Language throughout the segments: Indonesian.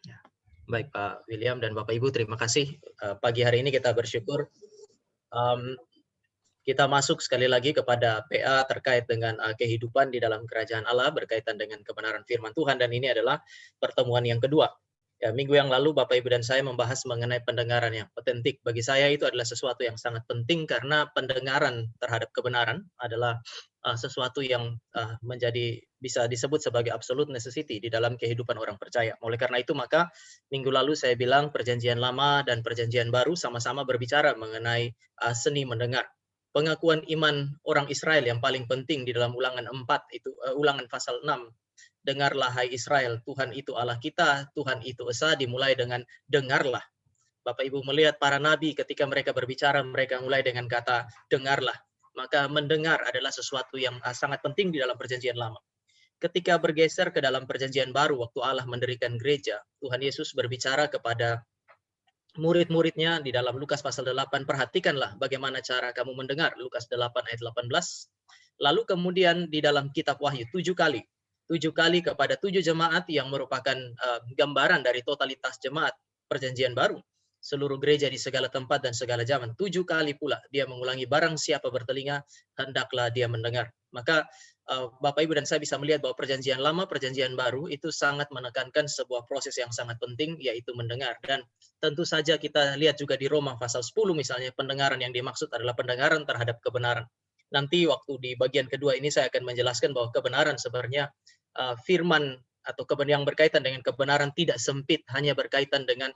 Ya. Baik Pak William dan Bapak Ibu, terima kasih. Pagi hari ini kita bersyukur um, kita masuk sekali lagi kepada PA terkait dengan kehidupan di dalam kerajaan Allah berkaitan dengan kebenaran firman Tuhan, dan ini adalah pertemuan yang kedua. Ya, minggu yang lalu Bapak Ibu dan saya membahas mengenai pendengaran yang otentik. Bagi saya itu adalah sesuatu yang sangat penting karena pendengaran terhadap kebenaran adalah sesuatu yang menjadi bisa disebut sebagai absolute necessity di dalam kehidupan orang percaya. Oleh karena itu maka minggu lalu saya bilang perjanjian lama dan perjanjian baru sama-sama berbicara mengenai seni mendengar. Pengakuan iman orang Israel yang paling penting di dalam Ulangan 4 itu Ulangan pasal 6. Dengarlah hai Israel, Tuhan itu Allah kita, Tuhan itu esa, dimulai dengan dengarlah. Bapak Ibu melihat para nabi ketika mereka berbicara, mereka mulai dengan kata dengarlah. Maka mendengar adalah sesuatu yang sangat penting di dalam perjanjian lama. Ketika bergeser ke dalam perjanjian baru, waktu Allah mendirikan gereja, Tuhan Yesus berbicara kepada murid-muridnya di dalam Lukas pasal 8, perhatikanlah bagaimana cara kamu mendengar, Lukas 8 ayat 18. Lalu kemudian di dalam kitab Wahyu 7 kali kepada 7 jemaat yang merupakan gambaran dari totalitas jemaat perjanjian baru, seluruh gereja di segala tempat dan segala zaman. 7 kali pula dia mengulangi, barang siapa bertelinga hendaklah dia mendengar. Maka Bapak Ibu dan saya bisa melihat bahwa perjanjian lama, perjanjian baru itu sangat menekankan sebuah proses yang sangat penting, yaitu mendengar. Dan tentu saja kita lihat juga di Roma pasal 10 misalnya, pendengaran yang dimaksud adalah pendengaran terhadap kebenaran. Nanti waktu di bagian kedua ini saya akan menjelaskan bahwa kebenaran sebenarnya firman atau yang berkaitan dengan kebenaran tidak sempit hanya berkaitan dengan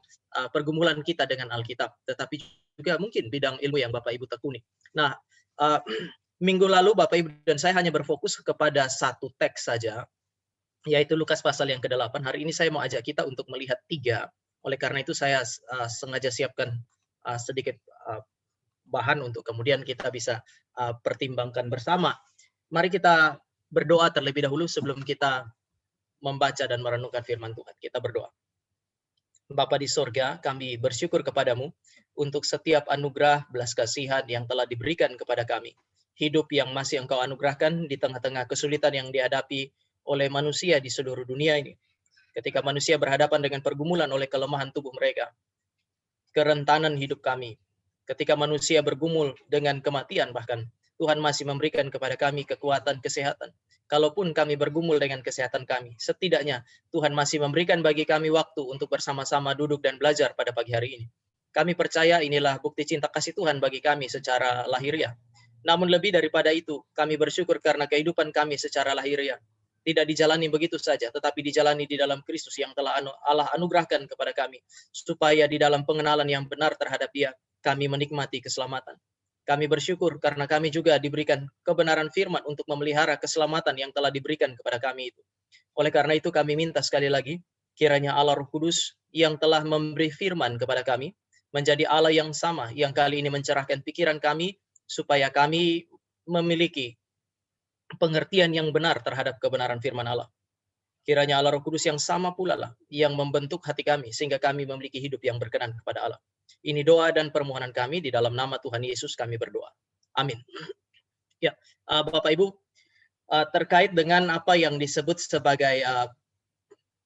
pergumulan kita dengan Alkitab, tetapi juga mungkin bidang ilmu yang Bapak Ibu tekuni. Nah, minggu lalu Bapak Ibu dan saya hanya berfokus kepada satu teks saja, yaitu Lukas pasal yang ke-8. Hari ini saya mau ajak kita untuk melihat 3. Oleh karena itu saya sengaja siapkan sedikit bahan untuk kemudian kita bisa pertimbangkan bersama. Mari kita berdoa terlebih dahulu sebelum kita membaca dan merenungkan firman Tuhan. Kita berdoa. Bapa di sorga, kami bersyukur kepadamu untuk setiap anugerah belas kasihan yang telah diberikan kepada kami. Hidup yang masih Engkau anugerahkan di tengah-tengah kesulitan yang dihadapi oleh manusia di seluruh dunia ini. Ketika manusia berhadapan dengan pergumulan oleh kelemahan tubuh mereka, kerentanan hidup kami. Ketika manusia bergumul dengan kematian bahkan, Tuhan masih memberikan kepada kami kekuatan kesehatan. Kalaupun kami bergumul dengan kesehatan kami, setidaknya Tuhan masih memberikan bagi kami waktu untuk bersama-sama duduk dan belajar pada pagi hari ini. Kami percaya inilah bukti cinta kasih Tuhan bagi kami secara lahiriah. Namun lebih daripada itu, kami bersyukur karena kehidupan kami secara lahiriah tidak dijalani begitu saja, tetapi dijalani di dalam Kristus yang telah Allah anugerahkan kepada kami, supaya di dalam pengenalan yang benar terhadap Dia, kami menikmati keselamatan. Kami bersyukur karena kami juga diberikan kebenaran firman untuk memelihara keselamatan yang telah diberikan kepada kami itu. Oleh karena itu kami minta sekali lagi, kiranya Allah Roh Kudus yang telah memberi firman kepada kami, menjadi Allah yang sama, yang kali ini mencerahkan pikiran kami, supaya kami memiliki pengertian yang benar terhadap kebenaran firman Allah. Kiranya Allah Roh Kudus yang sama pula lah yang membentuk hati kami sehingga kami memiliki hidup yang berkenan kepada Allah. Ini doa dan permohonan kami di dalam nama Tuhan Yesus kami berdoa. Amin. Ya, Bapak Ibu, terkait dengan apa yang disebut sebagai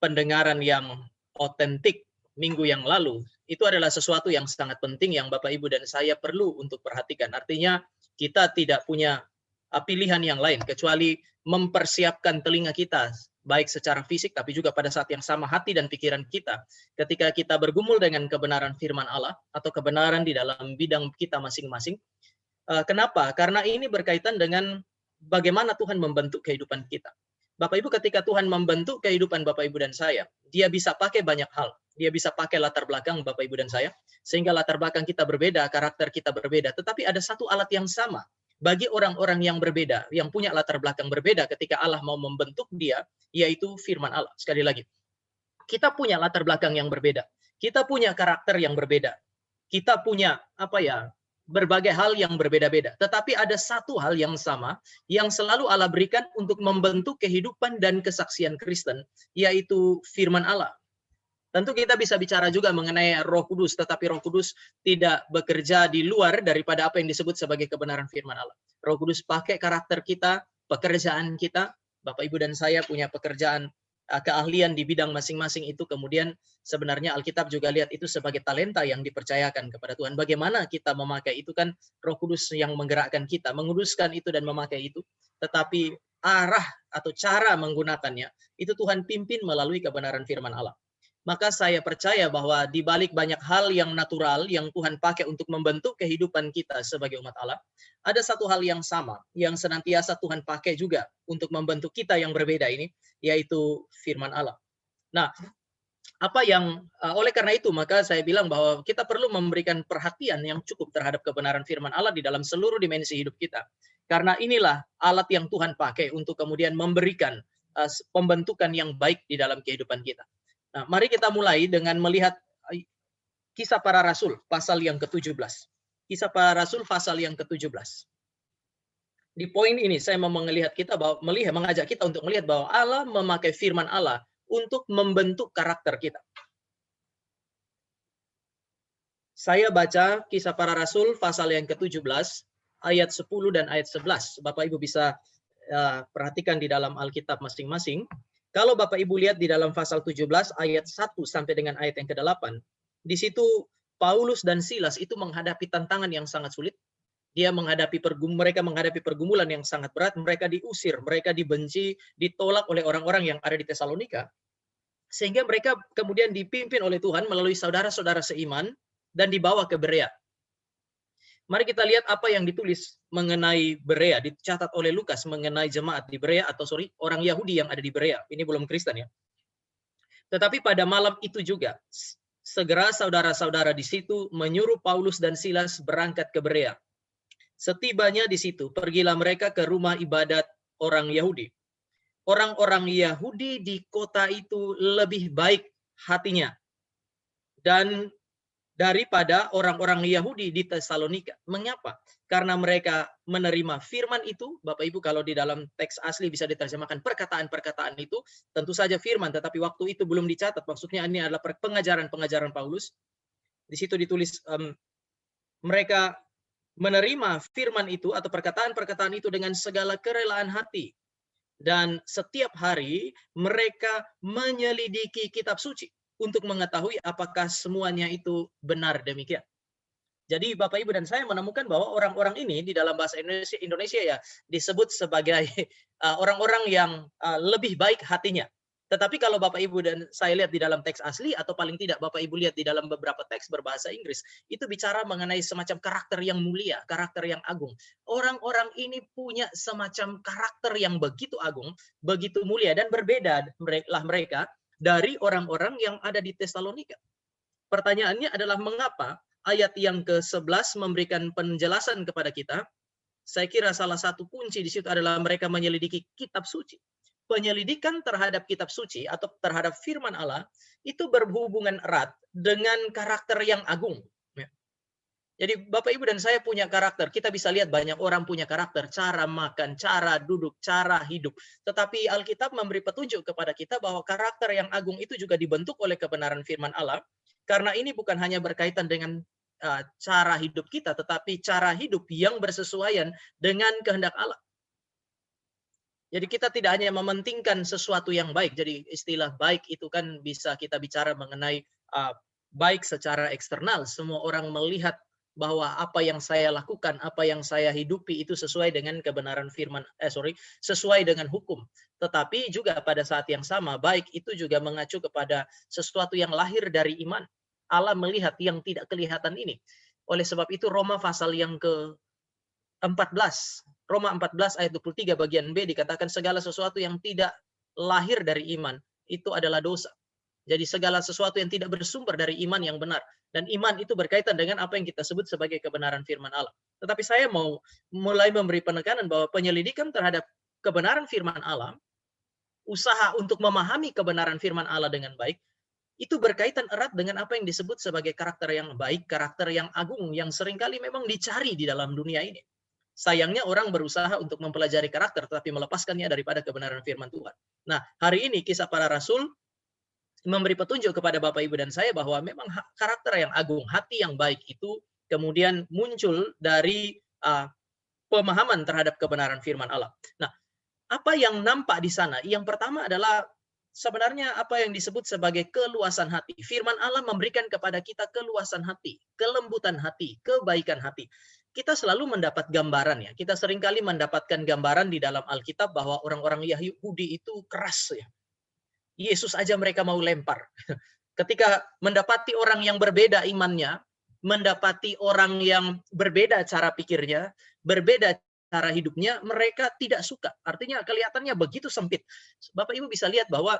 pendengaran yang otentik minggu yang lalu, itu adalah sesuatu yang sangat penting yang Bapak Ibu dan saya perlu untuk perhatikan. Artinya kita tidak punya pilihan yang lain kecuali mempersiapkan telinga kita baik secara fisik tapi juga pada saat yang sama hati dan pikiran kita ketika kita bergumul dengan kebenaran firman Allah atau kebenaran di dalam bidang kita masing-masing. Kenapa? Karena ini berkaitan dengan bagaimana Tuhan membentuk kehidupan kita. Bapak Ibu, ketika Tuhan membentuk kehidupan Bapak Ibu dan saya, Dia bisa pakai banyak hal. Dia bisa pakai latar belakang Bapak Ibu dan saya, sehingga latar belakang kita berbeda, karakter kita berbeda. Tetapi ada satu alat yang sama bagi orang-orang yang berbeda, yang punya latar belakang berbeda ketika Allah mau membentuk dia, yaitu firman Allah. Sekali lagi, kita punya latar belakang yang berbeda. Kita punya karakter yang berbeda. Kita punya berbagai hal yang berbeda-beda. Tetapi ada satu hal yang sama yang selalu Allah berikan untuk membentuk kehidupan dan kesaksian Kristen, yaitu firman Allah. Tentu kita bisa bicara juga mengenai Roh Kudus, tetapi Roh Kudus tidak bekerja di luar daripada apa yang disebut sebagai kebenaran firman Allah. Roh Kudus pakai karakter kita, pekerjaan kita. Bapak, Ibu, dan saya punya pekerjaan keahlian di bidang masing-masing itu kemudian sebenarnya Alkitab juga lihat itu sebagai talenta yang dipercayakan kepada Tuhan. Bagaimana kita memakai itu kan Roh Kudus yang menggerakkan kita, menguduskan itu dan memakai itu. Tetapi arah atau cara menggunakannya itu Tuhan pimpin melalui kebenaran firman Allah. Maka saya percaya bahwa di balik banyak hal yang natural yang Tuhan pakai untuk membentuk kehidupan kita sebagai umat Allah, ada satu hal yang sama yang senantiasa Tuhan pakai juga untuk membentuk kita yang berbeda ini, yaitu firman Allah. Nah, apa yang oleh karena itu maka saya bilang bahwa kita perlu memberikan perhatian yang cukup terhadap kebenaran firman Allah di dalam seluruh dimensi hidup kita. Karena inilah alat yang Tuhan pakai untuk kemudian memberikan pembentukan yang baik di dalam kehidupan kita. Nah, mari kita mulai dengan melihat Kisah Para Rasul pasal yang ke-17. Kisah Para Rasul pasal yang ke-17. Di poin ini saya mau melihat kita bahwa mengajak kita untuk melihat bahwa Allah memakai firman Allah untuk membentuk karakter kita. Saya baca Kisah Para Rasul pasal yang ke-17 ayat 10 dan ayat 11. Bapak Ibu bisa perhatikan di dalam Alkitab masing-masing. Kalau Bapak Ibu lihat di dalam pasal 17 ayat 1 sampai dengan ayat yang ke-8, di situ Paulus dan Silas itu menghadapi tantangan yang sangat sulit. Mereka menghadapi pergumulan yang sangat berat, mereka diusir, mereka dibenci, ditolak oleh orang-orang yang ada di Tesalonika. Sehingga mereka kemudian dipimpin oleh Tuhan melalui saudara-saudara seiman dan dibawa ke Berea. Mari kita lihat apa yang ditulis mengenai Berea, dicatat oleh Lukas mengenai jemaat di Berea orang Yahudi yang ada di Berea. Ini belum Kristen ya. Tetapi pada malam itu juga, segera saudara-saudara di situ menyuruh Paulus dan Silas berangkat ke Berea. Setibanya di situ, pergilah mereka ke rumah ibadat orang Yahudi. Orang-orang Yahudi di kota itu lebih baik hatinya dan daripada orang-orang Yahudi di Tesalonika. Mengapa? Karena mereka menerima firman itu. Bapak Ibu kalau di dalam teks asli bisa diterjemahkan perkataan-perkataan itu, tentu saja firman, tetapi waktu itu belum dicatat. Maksudnya ini adalah pengajaran-pengajaran Paulus. Di situ ditulis mereka menerima firman itu atau perkataan-perkataan itu dengan segala kerelaan hati. Dan setiap hari mereka menyelidiki kitab suci untuk mengetahui apakah semuanya itu benar demikian. Jadi Bapak Ibu dan saya menemukan bahwa orang-orang ini di dalam bahasa Indonesia ya disebut sebagai orang-orang yang lebih baik hatinya. Tetapi kalau Bapak Ibu dan saya lihat di dalam teks asli atau paling tidak Bapak Ibu lihat di dalam beberapa teks berbahasa Inggris, itu bicara mengenai semacam karakter yang mulia, karakter yang agung. Orang-orang ini punya semacam karakter yang begitu agung, begitu mulia dan berbeda mereka dari orang-orang yang ada di Tesalonika. Pertanyaannya adalah mengapa ayat yang ke-11 memberikan penjelasan kepada kita. Saya kira salah satu kunci di situ adalah mereka menyelidiki kitab suci. Penyelidikan terhadap kitab suci atau terhadap firman Allah itu berhubungan erat dengan karakter yang agung. Jadi Bapak Ibu dan saya punya karakter. Kita bisa lihat banyak orang punya karakter, cara makan, cara duduk, cara hidup. Tetapi Alkitab memberi petunjuk kepada kita bahwa karakter yang agung itu juga dibentuk oleh kebenaran firman Allah. Karena ini bukan hanya berkaitan dengan cara hidup kita, tetapi cara hidup yang bersesuaian dengan kehendak Allah. Jadi kita tidak hanya mementingkan sesuatu yang baik. Jadi istilah baik itu kan bisa kita bicara mengenai baik secara eksternal. Semua orang melihat bahwa apa yang saya lakukan, apa yang saya hidupi itu sesuai dengan kebenaran sesuai dengan hukum. Tetapi juga pada saat yang sama, baik itu juga mengacu kepada sesuatu yang lahir dari iman. Allah melihat yang tidak kelihatan ini. Oleh sebab itu Roma pasal yang ke-14, Roma 14 ayat 23 bagian B dikatakan segala sesuatu yang tidak lahir dari iman itu adalah dosa. Jadi segala sesuatu yang tidak bersumber dari iman yang benar. Dan iman itu berkaitan dengan apa yang kita sebut sebagai kebenaran firman Allah. Tetapi saya mau mulai memberi penekanan bahwa penyelidikan terhadap kebenaran firman Allah, usaha untuk memahami kebenaran firman Allah dengan baik, itu berkaitan erat dengan apa yang disebut sebagai karakter yang baik, karakter yang agung, yang seringkali memang dicari di dalam dunia ini. Sayangnya orang berusaha untuk mempelajari karakter, tetapi melepaskannya daripada kebenaran firman Tuhan. Nah, hari ini Kisah Para Rasul memberi petunjuk kepada Bapak Ibu dan saya bahwa memang karakter yang agung, hati yang baik itu kemudian muncul dari pemahaman terhadap kebenaran firman Allah. Nah, apa yang nampak di sana? Yang pertama adalah sebenarnya apa yang disebut sebagai keluasan hati. Firman Allah memberikan kepada kita keluasan hati, kelembutan hati, kebaikan hati. Kita selalu mendapat gambaran ya. Kita seringkali mendapatkan gambaran di dalam Alkitab bahwa orang-orang Yahudi itu keras ya. Yesus aja mereka mau lempar. Ketika mendapati orang yang berbeda imannya, mendapati orang yang berbeda cara pikirnya, berbeda cara hidupnya, mereka tidak suka. Artinya kelihatannya begitu sempit. Bapak Ibu bisa lihat bahwa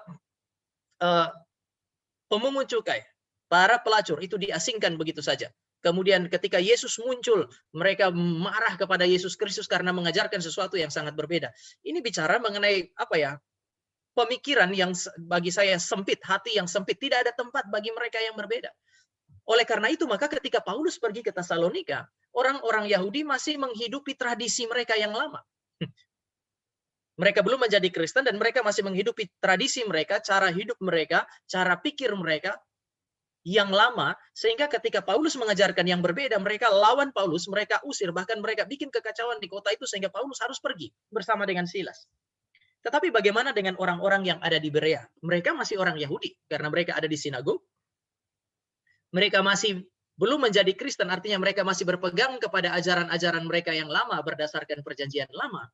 pemungut cukai, para pelacur itu diasingkan begitu saja. Kemudian ketika Yesus muncul, mereka marah kepada Yesus Kristus karena mengajarkan sesuatu yang sangat berbeda. Ini bicara mengenai apa ya? Pemikiran yang bagi saya sempit, hati yang sempit, tidak ada tempat bagi mereka yang berbeda. Oleh karena itu, maka ketika Paulus pergi ke Tesalonika, orang-orang Yahudi masih menghidupi tradisi mereka yang lama. Mereka belum menjadi Kristen dan mereka masih menghidupi tradisi mereka, cara hidup mereka, cara pikir mereka yang lama, sehingga ketika Paulus mengajarkan yang berbeda, mereka lawan Paulus, mereka usir, bahkan mereka bikin kekacauan di kota itu sehingga Paulus harus pergi bersama dengan Silas. Tetapi bagaimana dengan orang-orang yang ada di Berea? Mereka masih orang Yahudi karena mereka ada di sinagog. Mereka masih belum menjadi Kristen, artinya mereka masih berpegang kepada ajaran-ajaran mereka yang lama berdasarkan perjanjian lama.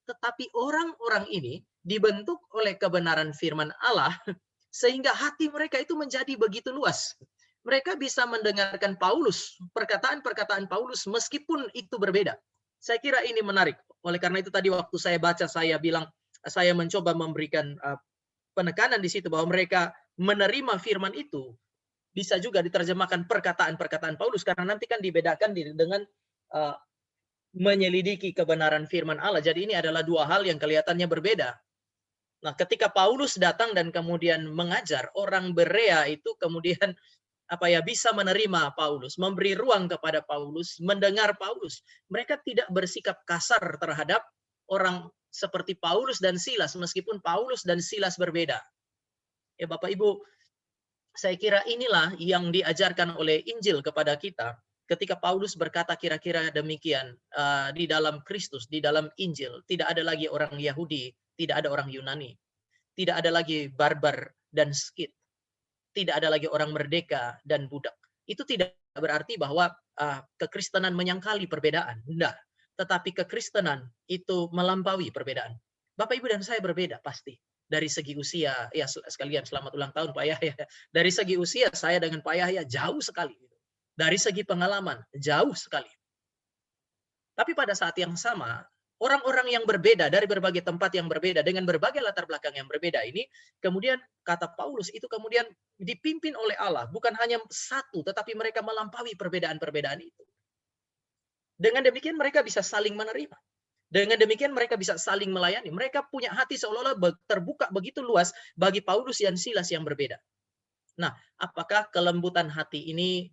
Tetapi orang-orang ini dibentuk oleh kebenaran firman Allah sehingga hati mereka itu menjadi begitu luas. Mereka bisa mendengarkan Paulus, perkataan-perkataan Paulus meskipun itu berbeda. Saya kira ini menarik. Oleh karena itu tadi waktu saya baca, saya bilang, saya mencoba memberikan penekanan di situ bahwa mereka menerima firman itu bisa juga diterjemahkan perkataan-perkataan Paulus karena nanti kan dibedakan dengan menyelidiki kebenaran firman Allah. Jadi ini adalah dua hal yang kelihatannya berbeda. Nah, ketika Paulus datang dan kemudian mengajar, orang Berea itu kemudian bisa menerima Paulus, memberi ruang kepada Paulus, mendengar Paulus. Mereka tidak bersikap kasar terhadap orang seperti Paulus dan Silas, meskipun Paulus dan Silas berbeda. Ya Bapak Ibu, saya kira inilah yang diajarkan oleh Injil kepada kita. Ketika Paulus berkata kira-kira demikian di dalam Kristus, di dalam Injil, tidak ada lagi orang Yahudi, tidak ada orang Yunani, tidak ada lagi barbar dan skit, tidak ada lagi orang merdeka dan budak. Itu tidak berarti bahwa kekristenan menyangkali perbedaan. Tidak. Tetapi kekristenan itu melampaui perbedaan. Bapak, Ibu, dan saya berbeda pasti. Dari segi usia, ya sekalian selamat ulang tahun Pak Yahya. Dari segi usia, saya dengan Pak Yahya jauh sekali. Dari segi pengalaman, jauh sekali. Tapi pada saat yang sama, orang-orang yang berbeda dari berbagai tempat yang berbeda dengan berbagai latar belakang yang berbeda ini, kemudian kata Paulus itu kemudian dipimpin oleh Allah, bukan hanya satu, tetapi mereka melampaui perbedaan-perbedaan itu. Dengan demikian mereka bisa saling menerima. Dengan demikian mereka bisa saling melayani. Mereka punya hati seolah-olah terbuka begitu luas bagi Paulus dan Silas yang berbeda. Nah, apakah kelembutan hati ini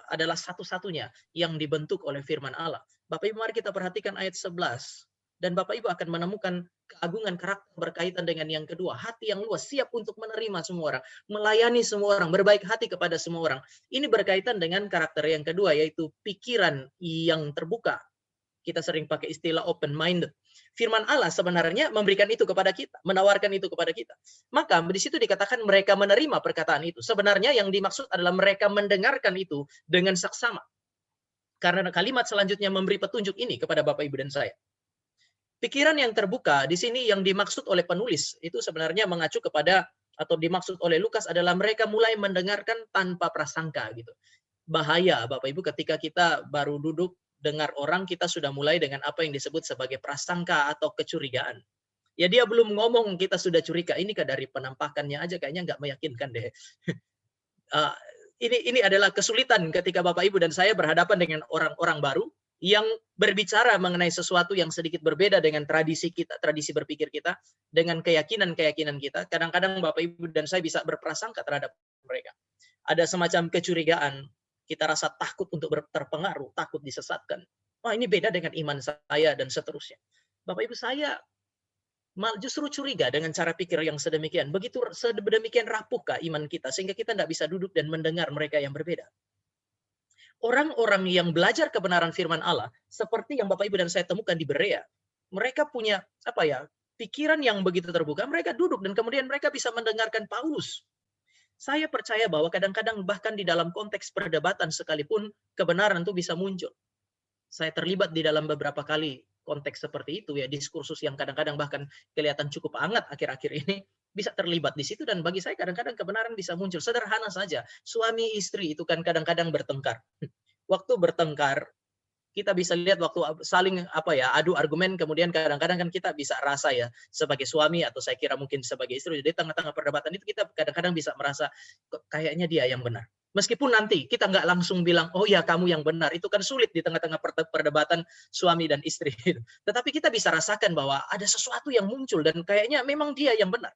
adalah satu-satunya yang dibentuk oleh firman Allah? Bapak Ibu, mari kita perhatikan ayat 11. Dan Bapak Ibu akan menemukan keagungan karakter berkaitan dengan yang kedua. Hati yang luas, siap untuk menerima semua orang, melayani semua orang, berbaik hati kepada semua orang. Ini berkaitan dengan karakter yang kedua, yaitu pikiran yang terbuka. Kita sering pakai istilah open-minded. Firman Allah sebenarnya memberikan itu kepada kita, menawarkan itu kepada kita. Maka di situ dikatakan mereka menerima perkataan itu. Sebenarnya yang dimaksud adalah mereka mendengarkan itu dengan saksama. Karena kalimat selanjutnya memberi petunjuk ini kepada Bapak, Ibu, dan saya. Pikiran yang terbuka di sini yang dimaksud oleh penulis itu sebenarnya mengacu kepada atau dimaksud oleh Lukas adalah mereka mulai mendengarkan tanpa prasangka gitu. Bahaya Bapak Ibu ketika kita baru duduk dengar orang, kita sudah mulai dengan apa yang disebut sebagai prasangka atau kecurigaan. Ya dia belum ngomong kita sudah curiga, ini kan dari penampakannya aja kayaknya nggak meyakinkan deh. Ini adalah kesulitan ketika Bapak Ibu dan saya berhadapan dengan orang-orang baru yang berbicara mengenai sesuatu yang sedikit berbeda dengan tradisi kita, tradisi berpikir kita, dengan keyakinan-keyakinan kita. Kadang-kadang Bapak Ibu dan saya bisa berprasangka terhadap mereka. Ada semacam kecurigaan, kita rasa takut untuk terpengaruh, takut disesatkan. Wah, ini beda dengan iman saya dan seterusnya. Bapak Ibu, saya justru curiga dengan cara pikir yang sedemikian. Sedemikian rapuhkah iman kita sehingga kita tidak bisa duduk dan mendengar mereka yang berbeda. Orang-orang yang belajar kebenaran firman Allah, seperti yang Bapak Ibu dan saya temukan di Berea, mereka punya pikiran yang begitu terbuka, mereka duduk dan kemudian mereka bisa mendengarkan Paulus. Saya percaya bahwa kadang-kadang bahkan di dalam konteks perdebatan sekalipun kebenaran itu bisa muncul. Saya terlibat di dalam beberapa kali konteks seperti itu ya, diskursus yang kadang-kadang bahkan kelihatan cukup hangat akhir-akhir ini, bisa terlibat di situ dan bagi saya kadang-kadang kebenaran bisa muncul. Sederhana saja, suami istri itu kan kadang-kadang bertengkar. Waktu bertengkar, kita bisa lihat waktu saling adu argumen, kemudian kadang-kadang kan kita bisa rasa ya sebagai suami atau saya kira mungkin sebagai istri di tengah-tengah perdebatan itu kita kadang-kadang bisa merasa kayaknya dia yang benar. Meskipun nanti kita nggak langsung bilang, oh ya kamu yang benar, itu kan sulit di tengah-tengah perdebatan suami dan istri. Tetapi kita bisa rasakan bahwa ada sesuatu yang muncul dan kayaknya memang dia yang benar.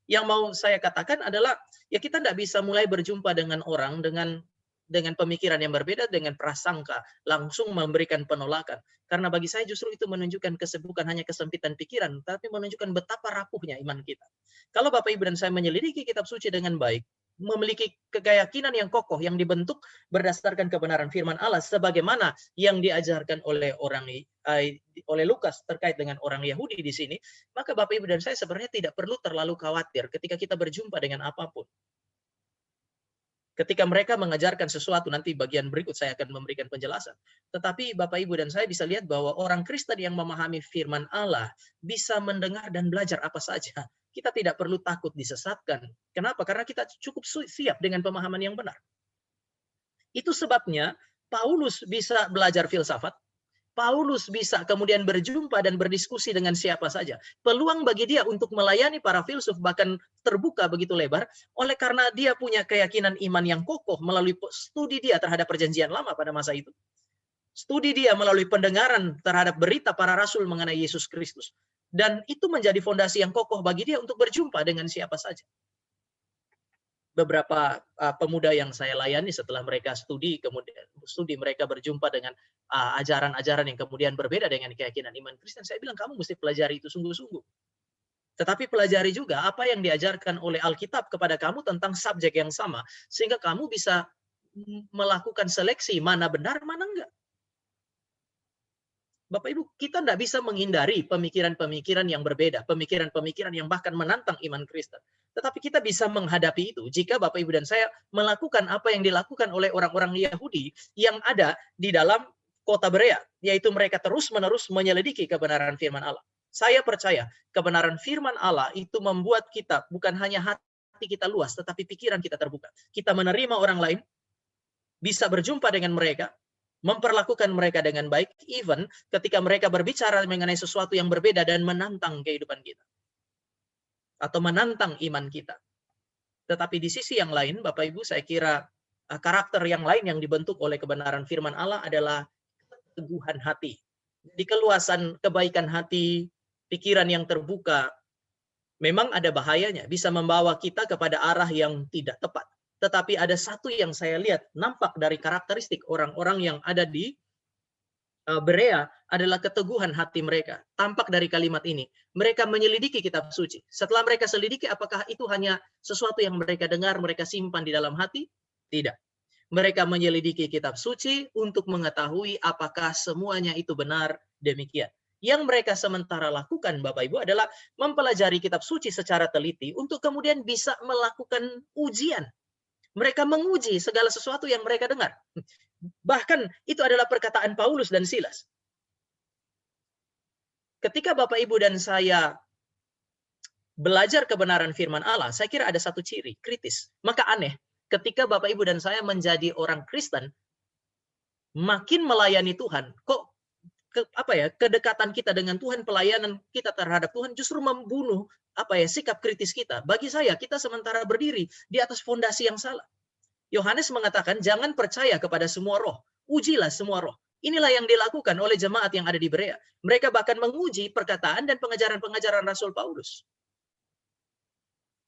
Yang mau saya katakan adalah ya kita nggak bisa mulai berjumpa dengan orang dengan pemikiran yang berbeda, dengan prasangka, langsung memberikan penolakan. Karena bagi saya justru itu menunjukkan bukan hanya kesempitan pikiran, tapi menunjukkan betapa rapuhnya iman kita. Kalau Bapak Ibu dan saya menyelidiki kitab suci dengan baik, memiliki keyakinan yang kokoh, yang dibentuk berdasarkan kebenaran firman Allah, sebagaimana yang diajarkan oleh oleh Lukas terkait dengan orang Yahudi di sini, maka Bapak Ibu dan saya sebenarnya tidak perlu terlalu khawatir ketika kita berjumpa dengan apapun. Ketika mereka mengajarkan sesuatu, nanti bagian berikut saya akan memberikan penjelasan. Tetapi Bapak, Ibu, dan saya bisa lihat bahwa orang Kristen yang memahami firman Allah bisa mendengar dan belajar apa saja. Kita tidak perlu takut disesatkan. Kenapa? Karena kita cukup siap dengan pemahaman yang benar. Itu sebabnya Paulus bisa belajar filsafat, Paulus bisa kemudian berjumpa dan berdiskusi dengan siapa saja. Peluang bagi dia untuk melayani para filsuf bahkan terbuka begitu lebar, oleh karena dia punya keyakinan iman yang kokoh melalui studi dia terhadap perjanjian lama pada masa itu. Studi dia melalui pendengaran terhadap berita para rasul mengenai Yesus Kristus. Dan itu menjadi fondasi yang kokoh bagi dia untuk berjumpa dengan siapa saja. Beberapa pemuda yang saya layani setelah mereka studi mereka berjumpa dengan ajaran-ajaran yang kemudian berbeda dengan keyakinan iman Kristen. Saya bilang kamu mesti pelajari itu sungguh-sungguh. Tetapi pelajari juga apa yang diajarkan oleh Alkitab kepada kamu tentang subjek yang sama sehingga kamu bisa melakukan seleksi mana benar mana enggak. Bapak Ibu, kita tidak bisa menghindari pemikiran-pemikiran yang berbeda, pemikiran-pemikiran yang bahkan menantang iman Kristen. Tetapi kita bisa menghadapi itu jika Bapak Ibu dan saya melakukan apa yang dilakukan oleh orang-orang Yahudi yang ada di dalam kota Berea, yaitu mereka terus-menerus menyelidiki kebenaran firman Allah. Saya percaya kebenaran firman Allah itu membuat kita bukan hanya hati kita luas, tetapi pikiran kita terbuka. Kita menerima orang lain, bisa berjumpa dengan mereka, memperlakukan mereka dengan baik, even ketika mereka berbicara mengenai sesuatu yang berbeda dan menantang kehidupan kita. Atau menantang iman kita. Tetapi di sisi yang lain, Bapak Ibu, saya kira karakter yang lain yang dibentuk oleh kebenaran firman Allah adalah keteguhan hati. Di keluasan kebaikan hati, pikiran yang terbuka, memang ada bahayanya, bisa membawa kita kepada arah yang tidak tepat. Tetapi ada satu yang saya lihat nampak dari karakteristik orang-orang yang ada di Berea adalah keteguhan hati mereka. Tampak dari kalimat ini. Mereka menyelidiki kitab suci. Setelah mereka selidiki, apakah itu hanya sesuatu yang mereka dengar, mereka simpan di dalam hati? Tidak. Mereka menyelidiki kitab suci untuk mengetahui apakah semuanya itu benar demikian. Yang mereka sementara lakukan, Bapak Ibu, adalah mempelajari kitab suci secara teliti untuk kemudian bisa melakukan ujian. Mereka menguji segala sesuatu yang mereka dengar. Bahkan itu adalah perkataan Paulus dan Silas. Ketika Bapak, Ibu, dan saya belajar kebenaran firman Allah, saya kira ada satu ciri kritis. Maka aneh, ketika Bapak, Ibu, dan saya menjadi orang Kristen, makin melayani Tuhan, kok kedekatan kita dengan Tuhan, pelayanan kita terhadap Tuhan justru membunuh sikap kritis kita. Bagi saya, kita sementara berdiri di atas fondasi yang salah. Yohanes mengatakan, jangan percaya kepada semua roh. Ujilah semua roh. Inilah yang dilakukan oleh jemaat yang ada di Berea. Mereka bahkan menguji perkataan dan pengajaran-pengajaran Rasul Paulus.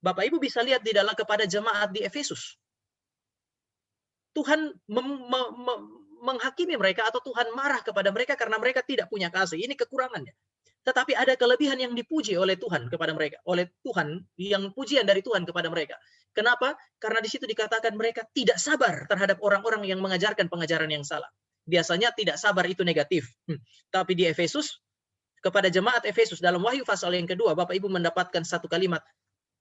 Bapak Ibu bisa lihat di dalam kepada jemaat di Efesus. Tuhan menghakimi mereka atau Tuhan marah kepada mereka karena mereka tidak punya kasih. Ini kekurangannya. Tetapi ada kelebihan yang dipuji oleh Tuhan kepada mereka, oleh Tuhan, yang pujian dari Tuhan kepada mereka. Kenapa? Karena di situ dikatakan mereka tidak sabar terhadap orang-orang yang mengajarkan pengajaran yang salah. Biasanya tidak sabar itu negatif. Tapi di Efesus, Kepada jemaat Efesus dalam Wahyu pasal yang kedua, Bapak Ibu mendapatkan satu kalimat,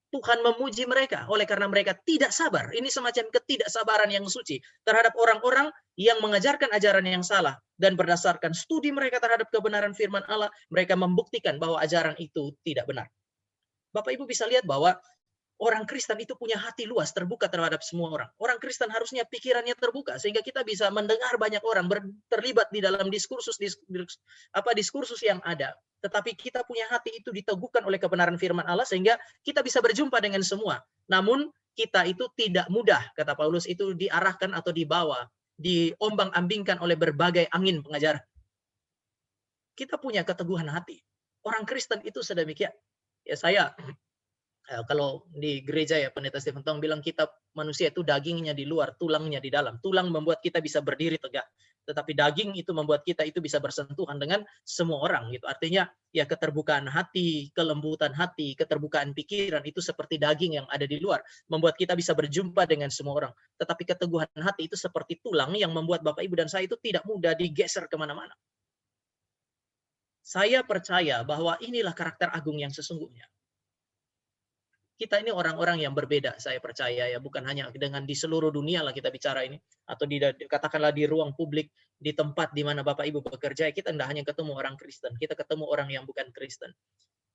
Tuhan memuji mereka oleh karena mereka tidak sabar. Ini semacam ketidaksabaran yang suci terhadap orang-orang yang mengajarkan ajaran yang salah. Dan berdasarkan studi mereka terhadap kebenaran firman Allah, mereka membuktikan bahwa ajaran itu tidak benar. Bapak Ibu bisa lihat bahwa orang Kristen itu punya hati luas, terbuka terhadap semua orang. Orang Kristen harusnya pikirannya terbuka, sehingga kita bisa mendengar banyak orang terlibat di dalam diskursus yang ada. Tetapi kita punya hati itu diteguhkan oleh kebenaran firman Allah, sehingga kita bisa berjumpa dengan semua. Namun kita itu tidak mudah, kata Paulus, itu diarahkan atau dibawa, diombang-ambingkan oleh berbagai angin pengajaran. Kita punya keteguhan hati. Orang Kristen itu sedemikian. Ya, saya kalau di gereja ya Pendeta Stephen Tong bilang kita manusia itu dagingnya di luar, tulangnya di dalam. Tulang membuat kita bisa berdiri tegak, tetapi daging itu membuat kita itu bisa bersentuhan dengan semua orang gitu. Artinya ya keterbukaan hati, kelembutan hati, keterbukaan pikiran itu seperti daging yang ada di luar, membuat kita bisa berjumpa dengan semua orang. Tetapi keteguhan hati itu seperti tulang yang membuat Bapak Ibu dan saya itu tidak mudah digeser kemana-mana. Saya percaya bahwa inilah karakter agung yang sesungguhnya. Kita ini orang-orang yang berbeda, saya percaya ya, bukan hanya dengan di seluruh dunia lah kita bicara ini, atau katakanlah di ruang publik, di tempat di mana Bapak Ibu bekerja, kita tidak hanya ketemu orang Kristen, kita ketemu orang yang bukan Kristen.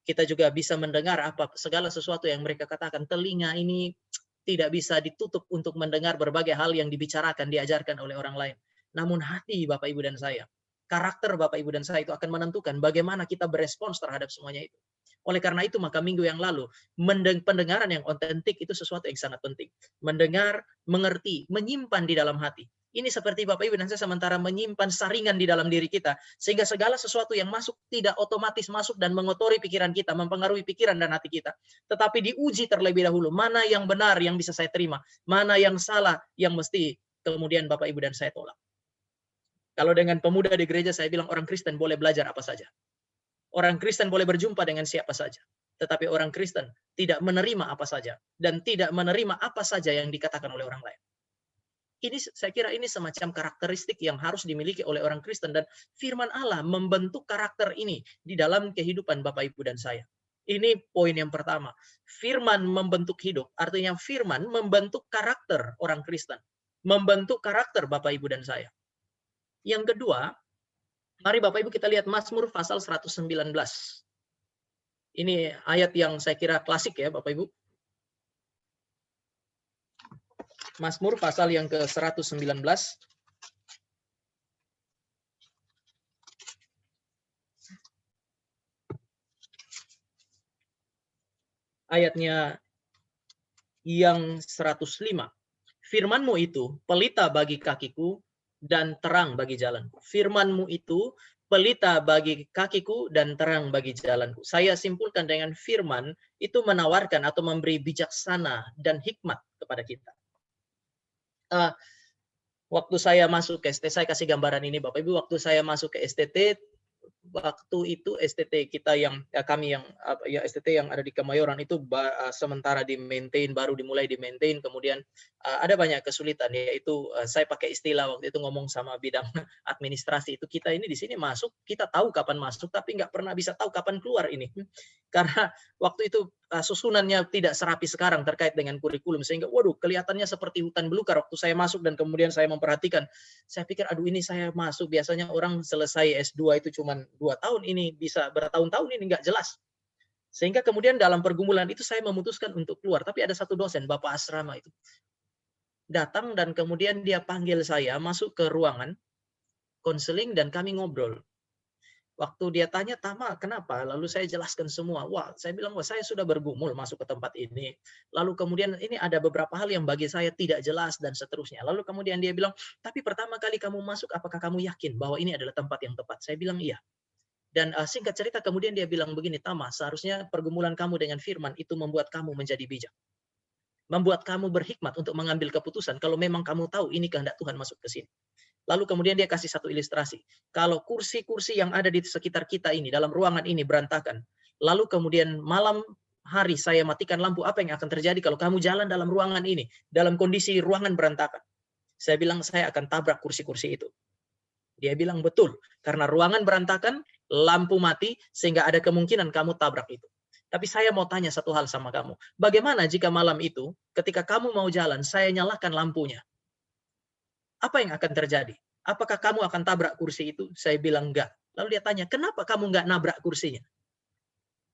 Kita juga bisa mendengar segala sesuatu yang mereka katakan. Telinga ini tidak bisa ditutup untuk mendengar berbagai hal yang dibicarakan, diajarkan oleh orang lain. Namun hati Bapak Ibu dan saya, karakter Bapak Ibu dan saya itu akan menentukan bagaimana kita berespons terhadap semuanya itu. Oleh karena itu, maka minggu yang lalu, pendengaran yang otentik itu sesuatu yang sangat penting. Mendengar, mengerti, menyimpan di dalam hati. Ini seperti Bapak Ibu dan saya sementara menyimpan saringan di dalam diri kita, sehingga segala sesuatu yang masuk tidak otomatis masuk dan mengotori pikiran kita, mempengaruhi pikiran dan hati kita. Tetapi diuji terlebih dahulu, mana yang benar yang bisa saya terima, mana yang salah yang mesti kemudian Bapak Ibu dan saya tolak. Kalau dengan pemuda di gereja, saya bilang orang Kristen boleh belajar apa saja. Orang Kristen boleh berjumpa dengan siapa saja. Tetapi orang Kristen tidak menerima apa saja. Dan tidak menerima apa saja yang dikatakan oleh orang lain. Ini saya kira ini semacam karakteristik yang harus dimiliki oleh orang Kristen. Dan firman Allah membentuk karakter ini di dalam kehidupan Bapak Ibu dan saya. Ini poin yang pertama. Firman membentuk hidup. Artinya firman membentuk karakter orang Kristen. Membentuk karakter Bapak Ibu dan saya. Yang kedua, mari Bapak Ibu kita lihat Mazmur pasal 119. Ini ayat yang saya kira klasik ya Bapak Ibu. Mazmur pasal yang ke-119. Ayatnya yang 105. Firman-Mu itu pelita bagi kakiku dan terang bagi jalanku. Firman-Mu itu pelita bagi kakiku dan terang bagi jalanku. Saya simpulkan dengan firman itu menawarkan atau memberi bijaksana dan hikmat kepada kita. Waktu saya masuk ke STT, saya kasih gambaran ini Bapak Ibu, waktu saya masuk ke STT, waktu itu STT kita kami yang STT yang ada di Kemayoran itu sementara di-maintain, baru dimulai di-maintain, kemudian ada banyak kesulitan, yaitu saya pakai istilah waktu itu ngomong sama bidang administrasi itu, kita ini di sini masuk, kita tahu kapan masuk, tapi nggak pernah bisa tahu kapan keluar ini. Karena waktu itu susunannya tidak serapi sekarang terkait dengan kurikulum, sehingga waduh kelihatannya seperti hutan belukar waktu saya masuk, dan kemudian saya memperhatikan, saya pikir aduh ini saya masuk, biasanya orang selesai S2 itu cuma 2 tahun, ini bisa bertahun-tahun, ini nggak jelas. Sehingga kemudian dalam pergumulan itu saya memutuskan untuk keluar. Tapi ada satu dosen, Bapak Asrama itu, datang dan kemudian dia panggil saya masuk ke ruangan konseling dan kami ngobrol. Waktu dia tanya, Tama, kenapa? Lalu saya jelaskan semua. Wah, saya bilang, wah saya sudah bergumul masuk ke tempat ini. Lalu kemudian ini ada beberapa hal yang bagi saya tidak jelas dan seterusnya. Lalu kemudian dia bilang, tapi pertama kali kamu masuk, apakah kamu yakin bahwa ini adalah tempat yang tepat? Saya bilang iya. Dan singkat cerita kemudian dia bilang begini, Tama, seharusnya pergumulan kamu dengan firman itu membuat kamu menjadi bijak. Membuat kamu berhikmat untuk mengambil keputusan kalau memang kamu tahu ini kehendak Tuhan masuk ke sini. Lalu kemudian dia kasih satu ilustrasi. Kalau kursi-kursi yang ada di sekitar kita ini, dalam ruangan ini berantakan, lalu kemudian malam hari saya matikan lampu, apa yang akan terjadi kalau kamu jalan dalam ruangan ini, dalam kondisi ruangan berantakan? Saya bilang, saya akan tabrak kursi-kursi itu. Dia bilang, betul. Karena ruangan berantakan, lampu mati sehingga ada kemungkinan kamu tabrak itu. Tapi saya mau tanya satu hal sama kamu. Bagaimana jika malam itu ketika kamu mau jalan, saya nyalakan lampunya? Apa yang akan terjadi? Apakah kamu akan tabrak kursi itu? Saya bilang enggak. Lalu dia tanya, kenapa kamu enggak nabrak kursinya?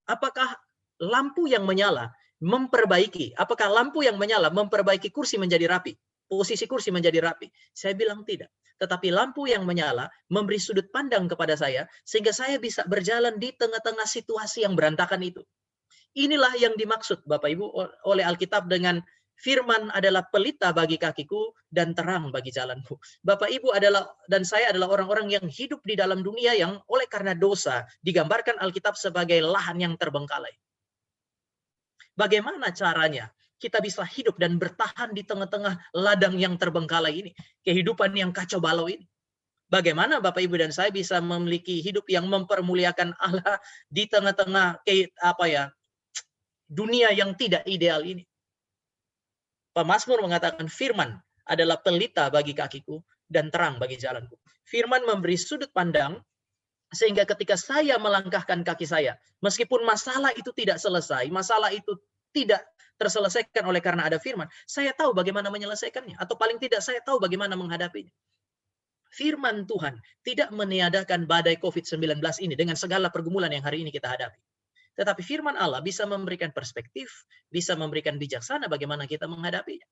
Apakah lampu yang menyala memperbaiki? Apakah lampu yang menyala memperbaiki kursi menjadi rapi? Posisi kursi menjadi rapi? Saya bilang tidak. Tetapi lampu yang menyala memberi sudut pandang kepada saya sehingga saya bisa berjalan di tengah-tengah situasi yang berantakan itu. Inilah yang dimaksud Bapak Ibu oleh Alkitab dengan firman adalah pelita bagi kakiku dan terang bagi jalanku. Bapak Ibu adalah dan saya adalah orang-orang yang hidup di dalam dunia yang oleh karena dosa digambarkan Alkitab sebagai lahan yang terbengkalai. Bagaimana caranya kita bisa hidup dan bertahan di tengah-tengah ladang yang terbengkalai ini, kehidupan yang kacau balau ini? Bagaimana Bapak Ibu dan saya bisa memiliki hidup yang mempermuliakan Allah di tengah-tengah dunia yang tidak ideal ini? Pemazmur mengatakan firman adalah pelita bagi kakiku dan terang bagi jalanku. Firman memberi sudut pandang sehingga ketika saya melangkahkan kaki saya, meskipun masalah itu tidak selesai, masalah itu tidak terselesaikan oleh karena ada firman, saya tahu bagaimana menyelesaikannya, atau paling tidak saya tahu bagaimana menghadapinya. Firman Tuhan tidak meniadakan badai COVID-19 ini dengan segala pergumulan yang hari ini kita hadapi. Tetapi firman Allah bisa memberikan perspektif, bisa memberikan bijaksana bagaimana kita menghadapinya.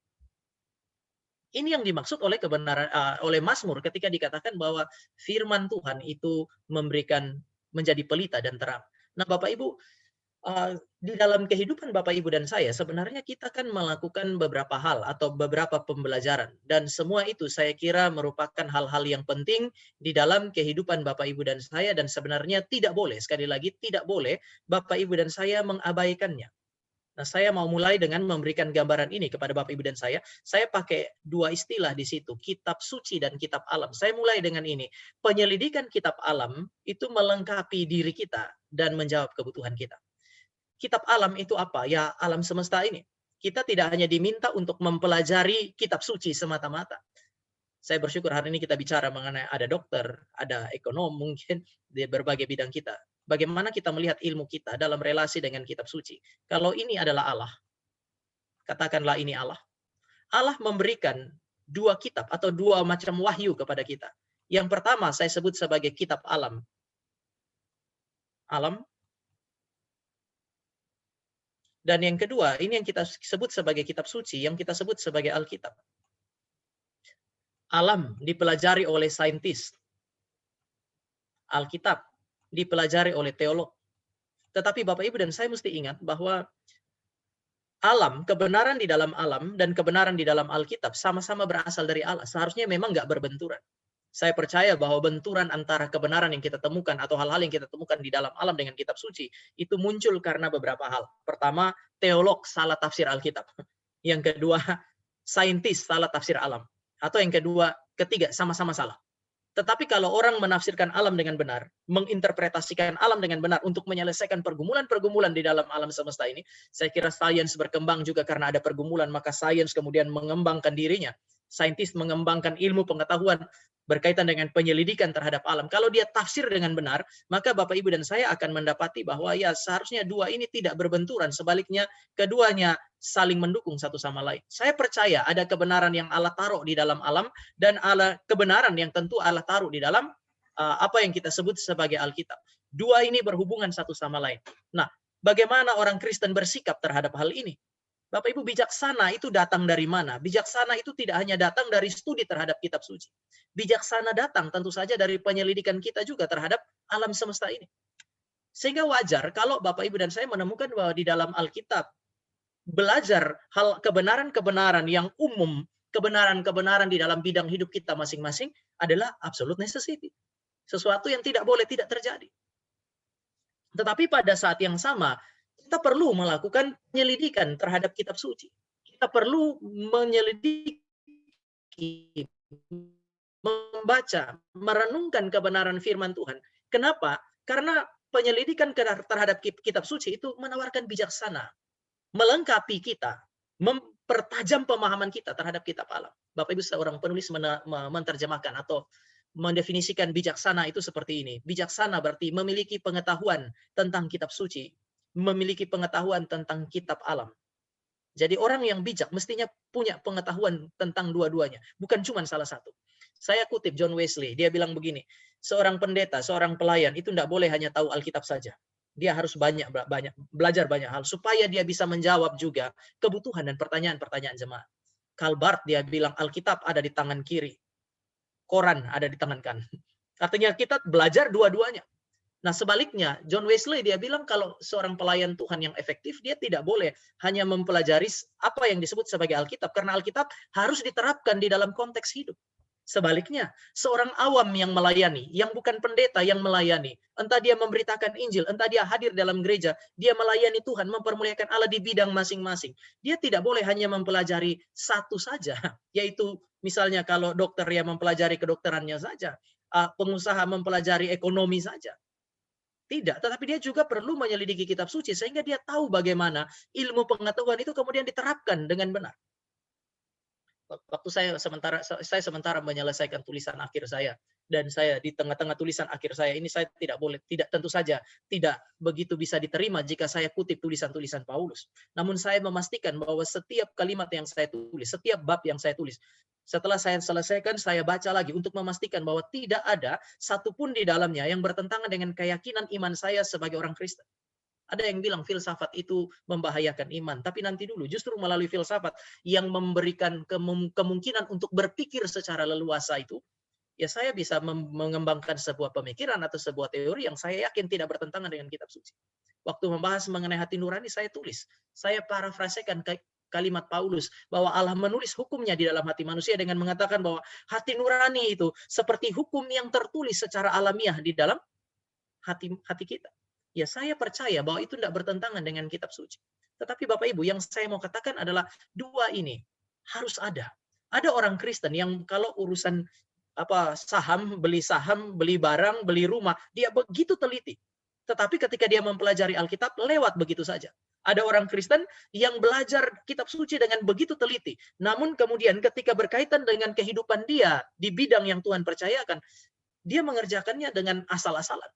Ini yang dimaksud oleh kebenaran oleh Mazmur ketika dikatakan bahwa firman Tuhan itu menjadi pelita dan terang. Nah, Bapak Ibu, di dalam kehidupan Bapak Ibu dan saya sebenarnya kita kan melakukan beberapa hal atau beberapa pembelajaran, dan semua itu saya kira merupakan hal-hal yang penting di dalam kehidupan Bapak Ibu dan saya, dan sebenarnya tidak boleh, sekali lagi tidak boleh Bapak Ibu dan saya mengabaikannya. Nah, saya mau mulai dengan memberikan gambaran ini kepada Bapak Ibu dan saya. Saya pakai dua istilah di situ, kitab suci dan kitab alam. Saya mulai dengan ini. Penyelidikan kitab alam itu melengkapi diri kita dan menjawab kebutuhan kita. Kitab alam itu apa? Ya, alam semesta ini. Kita tidak hanya diminta untuk mempelajari kitab suci semata-mata. Saya bersyukur hari ini kita bicara mengenai ada dokter, ada ekonom mungkin di berbagai bidang kita. Bagaimana kita melihat ilmu kita dalam relasi dengan kitab suci. Kalau ini adalah Allah, katakanlah ini Allah. Allah memberikan dua kitab atau dua macam wahyu kepada kita. Yang pertama saya sebut sebagai kitab alam. Alam. Dan yang kedua, ini yang kita sebut sebagai kitab suci, yang kita sebut sebagai Alkitab. Alam dipelajari oleh saintis. Alkitab dipelajari oleh teolog. Tetapi Bapak Ibu dan saya mesti ingat bahwa alam, kebenaran di dalam alam dan kebenaran di dalam Alkitab sama-sama berasal dari Allah. Seharusnya memang nggak berbenturan. Saya percaya bahwa benturan antara kebenaran yang kita temukan atau hal-hal yang kita temukan di dalam alam dengan kitab suci itu muncul karena beberapa hal. Pertama, teolog salah tafsir Alkitab. Yang kedua, saintis salah tafsir alam. Atau yang ketiga, sama-sama salah. Tetapi kalau orang menafsirkan alam dengan benar, menginterpretasikan alam dengan benar untuk menyelesaikan pergumulan-pergumulan di dalam alam semesta ini, saya kira sains berkembang juga karena ada pergumulan, maka sains kemudian mengembangkan dirinya. Saintis mengembangkan ilmu pengetahuan berkaitan dengan penyelidikan terhadap alam. Kalau dia tafsir dengan benar, maka Bapak Ibu dan saya akan mendapati bahwa ya seharusnya dua ini tidak berbenturan, sebaliknya keduanya saling mendukung satu sama lain. Saya percaya ada kebenaran yang Allah taruh di dalam alam dan kebenaran yang tentu Allah taruh di dalam apa yang kita sebut sebagai Alkitab. Dua ini berhubungan satu sama lain. Nah, bagaimana orang Kristen bersikap terhadap hal ini? Bapak Ibu, bijaksana itu datang dari mana? Bijaksana itu tidak hanya datang dari studi terhadap kitab suci. Bijaksana datang tentu saja dari penyelidikan kita juga terhadap alam semesta ini. Sehingga wajar kalau Bapak Ibu dan saya menemukan bahwa di dalam Alkitab belajar hal kebenaran-kebenaran yang umum, kebenaran-kebenaran di dalam bidang hidup kita masing-masing adalah absolute necessity. Sesuatu yang tidak boleh tidak terjadi. Tetapi pada saat yang sama, kita perlu melakukan penyelidikan terhadap kitab suci. Kita perlu menyelidiki, membaca, merenungkan kebenaran firman Tuhan. Kenapa? Karena penyelidikan terhadap kitab suci itu menawarkan bijaksana, melengkapi kita, mempertajam pemahaman kita terhadap kitab alam. Bapak Ibu, seorang penulis menerjemahkan atau mendefinisikan bijaksana itu seperti ini. Bijaksana berarti memiliki pengetahuan tentang kitab suci, memiliki pengetahuan tentang kitab alam. Jadi orang yang bijak mestinya punya pengetahuan tentang dua-duanya, bukan cuma salah satu. Saya kutip John Wesley, dia bilang begini, seorang pendeta, seorang pelayan itu tidak boleh hanya tahu Alkitab saja. Dia harus belajar banyak hal supaya dia bisa menjawab juga kebutuhan dan pertanyaan-pertanyaan jemaat. Karl Barth dia bilang Alkitab ada di tangan kiri, Koran ada di tangan kanan. Artinya kita belajar dua-duanya. Nah sebaliknya, John Wesley dia bilang kalau seorang pelayan Tuhan yang efektif, dia tidak boleh hanya mempelajari apa yang disebut sebagai Alkitab, karena Alkitab harus diterapkan di dalam konteks hidup. Sebaliknya, seorang awam yang melayani, yang bukan pendeta yang melayani, entah dia memberitakan Injil, entah dia hadir dalam gereja, dia melayani Tuhan, mempermuliakan Allah di bidang masing-masing. Dia tidak boleh hanya mempelajari satu saja, yaitu misalnya kalau dokter ya mempelajari kedokterannya saja, pengusaha mempelajari ekonomi saja. Tidak, tetapi dia juga perlu menyelidiki kitab suci sehingga dia tahu bagaimana ilmu pengetahuan itu kemudian diterapkan dengan benar. Waktu saya sementara menyelesaikan tulisan akhir saya, dan saya di tengah-tengah tulisan akhir saya ini saya tentu saja tidak begitu bisa diterima jika saya kutip tulisan-tulisan Paulus. Namun saya memastikan bahwa setiap kalimat yang saya tulis, setiap bab yang saya tulis, setelah saya selesaikan, saya baca lagi untuk memastikan bahwa tidak ada satupun di dalamnya yang bertentangan dengan keyakinan iman saya sebagai orang Kristen. Ada yang bilang filsafat itu membahayakan iman, tapi nanti dulu justru melalui filsafat yang memberikan kemungkinan untuk berpikir secara leluasa itu, ya saya bisa mengembangkan sebuah pemikiran atau sebuah teori yang saya yakin tidak bertentangan dengan kitab suci. Waktu membahas mengenai hati nurani, saya tulis, saya parafrasekan kalimat Paulus bahwa Allah menulis hukumnya di dalam hati manusia dengan mengatakan bahwa hati nurani itu seperti hukum yang tertulis secara alamiah di dalam hati kita. Ya saya percaya bahwa itu tidak bertentangan dengan kitab suci. Tetapi Bapak Ibu, yang saya mau katakan adalah dua ini harus ada. Ada orang Kristen yang kalau urusan saham, beli barang, beli rumah, dia begitu teliti. Tetapi ketika dia mempelajari Alkitab, lewat begitu saja. Ada orang Kristen yang belajar kitab suci dengan begitu teliti. Namun kemudian ketika berkaitan dengan kehidupan dia di bidang yang Tuhan percayakan, dia mengerjakannya dengan asal-asalan.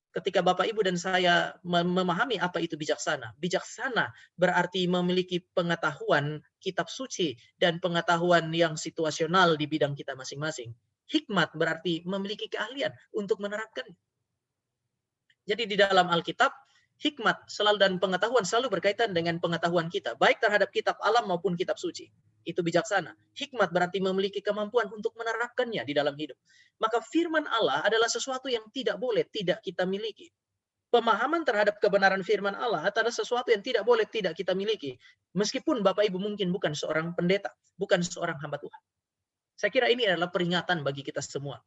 Ketika Bapak, Ibu, dan saya memahami apa itu bijaksana. Bijaksana berarti memiliki pengetahuan kitab suci dan pengetahuan yang situasional di bidang kita masing-masing. Hikmat berarti memiliki keahlian untuk menerapkannya. Jadi di dalam Alkitab, hikmat dan pengetahuan selalu berkaitan dengan pengetahuan kita, baik terhadap kitab alam maupun kitab suci. Itu bijaksana. Hikmat berarti memiliki kemampuan untuk menerapkannya di dalam hidup. Maka firman Allah adalah sesuatu yang tidak boleh tidak kita miliki. Pemahaman terhadap kebenaran firman Allah adalah sesuatu yang tidak boleh tidak kita miliki. Meskipun Bapak Ibu mungkin bukan seorang pendeta, bukan seorang hamba Tuhan. Saya kira ini adalah peringatan bagi kita semua.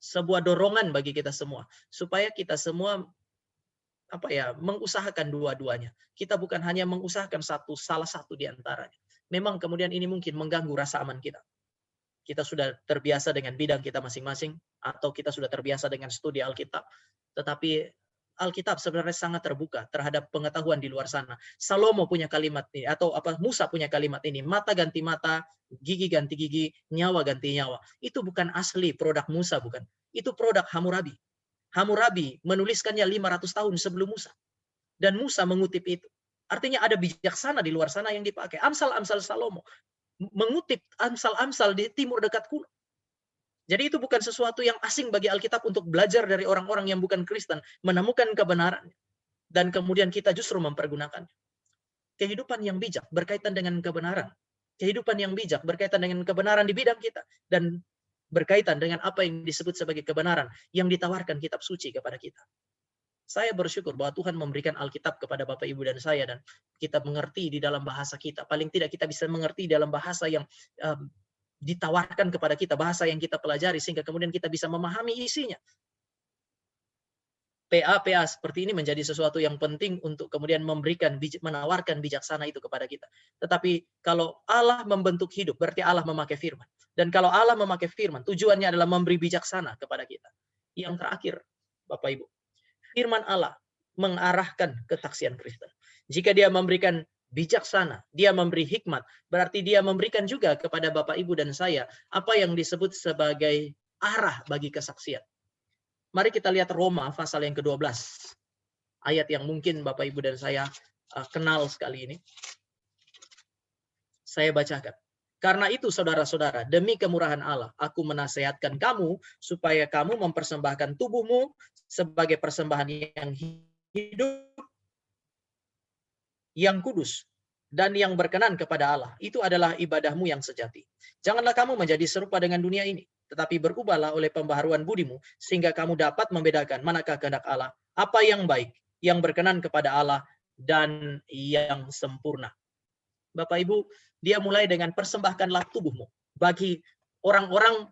Sebuah dorongan bagi kita semua. Supaya kita semua mengusahakan dua-duanya. Kita bukan hanya mengusahakan salah satu di antaranya. Memang kemudian ini mungkin mengganggu rasa aman kita. Kita sudah terbiasa dengan bidang kita masing-masing, atau kita sudah terbiasa dengan studi Alkitab. Tetapi Alkitab sebenarnya sangat terbuka terhadap pengetahuan di luar sana. Salomo punya kalimat ini, atau Musa punya kalimat ini, mata ganti mata, gigi ganti gigi, nyawa ganti nyawa. Itu bukan asli produk Musa, bukan. Itu produk Hammurabi. Hammurabi menuliskannya 500 tahun sebelum Musa. Dan Musa mengutip itu. Artinya ada bijaksana di luar sana yang dipakai. Amsal-amsal Salomo mengutip amsal-amsal di timur dekat kuno. Jadi itu bukan sesuatu yang asing bagi Alkitab untuk belajar dari orang-orang yang bukan Kristen, menemukan kebenaran, dan kemudian kita justru mempergunakannya. Kehidupan yang bijak berkaitan dengan kebenaran. Kehidupan yang bijak berkaitan dengan kebenaran di bidang kita, dan berkaitan dengan apa yang disebut sebagai kebenaran yang ditawarkan kitab suci kepada kita. Saya bersyukur bahwa Tuhan memberikan Alkitab kepada Bapak, Ibu, dan saya, dan kita mengerti di dalam bahasa kita. Paling tidak kita bisa mengerti dalam bahasa yang ditawarkan kepada kita, bahasa yang kita pelajari, sehingga kemudian kita bisa memahami isinya. PA seperti ini menjadi sesuatu yang penting untuk kemudian menawarkan bijaksana itu kepada kita. Tetapi kalau Allah membentuk hidup, berarti Allah memakai firman. Dan kalau Allah memakai firman, tujuannya adalah memberi bijaksana kepada kita. Yang terakhir, Bapak Ibu, firman Allah mengarahkan kesaksian Kristen. Jika dia memberikan bijaksana, dia memberi hikmat, berarti dia memberikan juga kepada Bapak, Ibu, dan saya apa yang disebut sebagai arah bagi kesaksian. Mari kita lihat Roma pasal yang ke-12. Ayat yang mungkin Bapak Ibu dan saya kenal sekali ini. Saya bacakan. Karena itu saudara-saudara, demi kemurahan Allah, aku menasihatkan kamu supaya kamu mempersembahkan tubuhmu sebagai persembahan yang hidup, yang kudus, dan yang berkenan kepada Allah. Itu adalah ibadahmu yang sejati. Janganlah kamu menjadi serupa dengan dunia ini, tetapi berubahlah oleh pembaharuan budimu, sehingga kamu dapat membedakan manakah kehendak Allah, apa yang baik, yang berkenan kepada Allah, dan yang sempurna. Bapak Ibu, dia mulai dengan persembahkanlah tubuhmu. Bagi orang-orang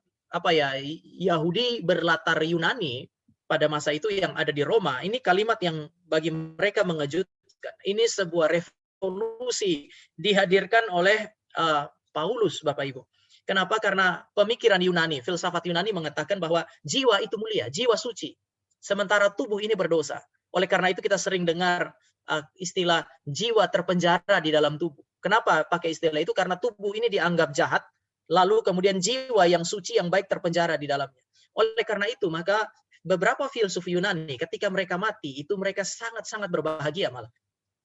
Yahudi berlatar Yunani pada masa itu yang ada di Roma, ini kalimat yang bagi mereka mengejutkan. Ini sebuah revolusi dihadirkan oleh Paulus, Bapak Ibu. Kenapa? Karena pemikiran Yunani, filsafat Yunani mengatakan bahwa jiwa itu mulia, jiwa suci. Sementara tubuh ini berdosa. Oleh karena itu kita sering dengar istilah jiwa terpenjara di dalam tubuh. Kenapa pakai istilah itu? Karena tubuh ini dianggap jahat, lalu kemudian jiwa yang suci, yang baik terpenjara di dalamnya. Oleh karena itu, maka beberapa filsuf Yunani ketika mereka mati, itu mereka sangat-sangat berbahagia malah.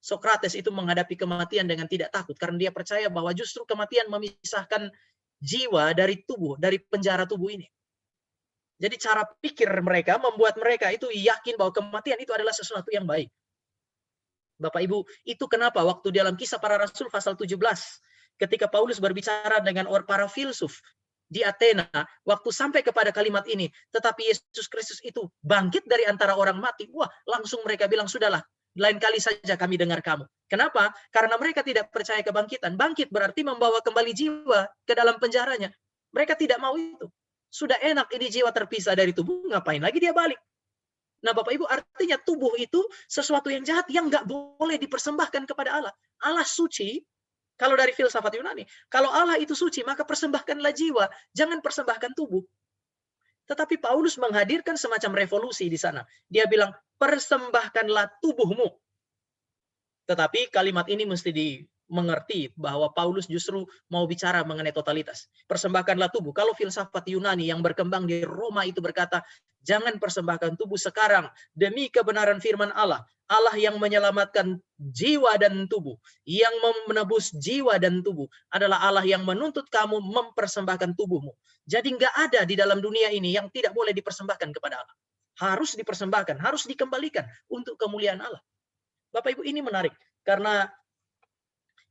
Sokrates itu menghadapi kematian dengan tidak takut, karena dia percaya bahwa justru kematian memisahkan jiwa dari tubuh, dari penjara tubuh ini. Jadi cara pikir mereka membuat mereka itu yakin bahwa kematian itu adalah sesuatu yang baik. Bapak Ibu, itu kenapa waktu dalam Kisah Para Rasul pasal 17, ketika Paulus berbicara dengan para filsuf di Athena, waktu sampai kepada kalimat ini, tetapi Yesus Kristus itu bangkit dari antara orang mati, wah, langsung mereka bilang, sudahlah, lain kali saja kami dengar kamu. Kenapa? Karena mereka tidak percaya kebangkitan. Bangkit berarti membawa kembali jiwa ke dalam penjaranya. Mereka tidak mau itu. Sudah enak ini jiwa terpisah dari tubuh, ngapain lagi dia balik? Nah, Bapak Ibu, artinya tubuh itu sesuatu yang jahat yang nggak boleh dipersembahkan kepada Allah. Allah suci, kalau dari filsafat Yunani. Kalau Allah itu suci, maka persembahkanlah jiwa, jangan persembahkan tubuh. Tetapi Paulus menghadirkan semacam revolusi di sana. Dia bilang, persembahkanlah tubuhmu. Tetapi kalimat ini mesti dimengerti bahwa Paulus justru mau bicara mengenai totalitas. Persembahkanlah tubuh. Kalau filsafat Yunani yang berkembang di Roma itu berkata, jangan persembahkan tubuh sekarang demi kebenaran firman Allah. Allah yang menyelamatkan jiwa dan tubuh. Yang menebus jiwa dan tubuh adalah Allah yang menuntut kamu mempersembahkan tubuhmu. Jadi nggak ada di dalam dunia ini yang tidak boleh dipersembahkan kepada Allah. Harus dipersembahkan, harus dikembalikan untuk kemuliaan Allah. Bapak Ibu, ini menarik karena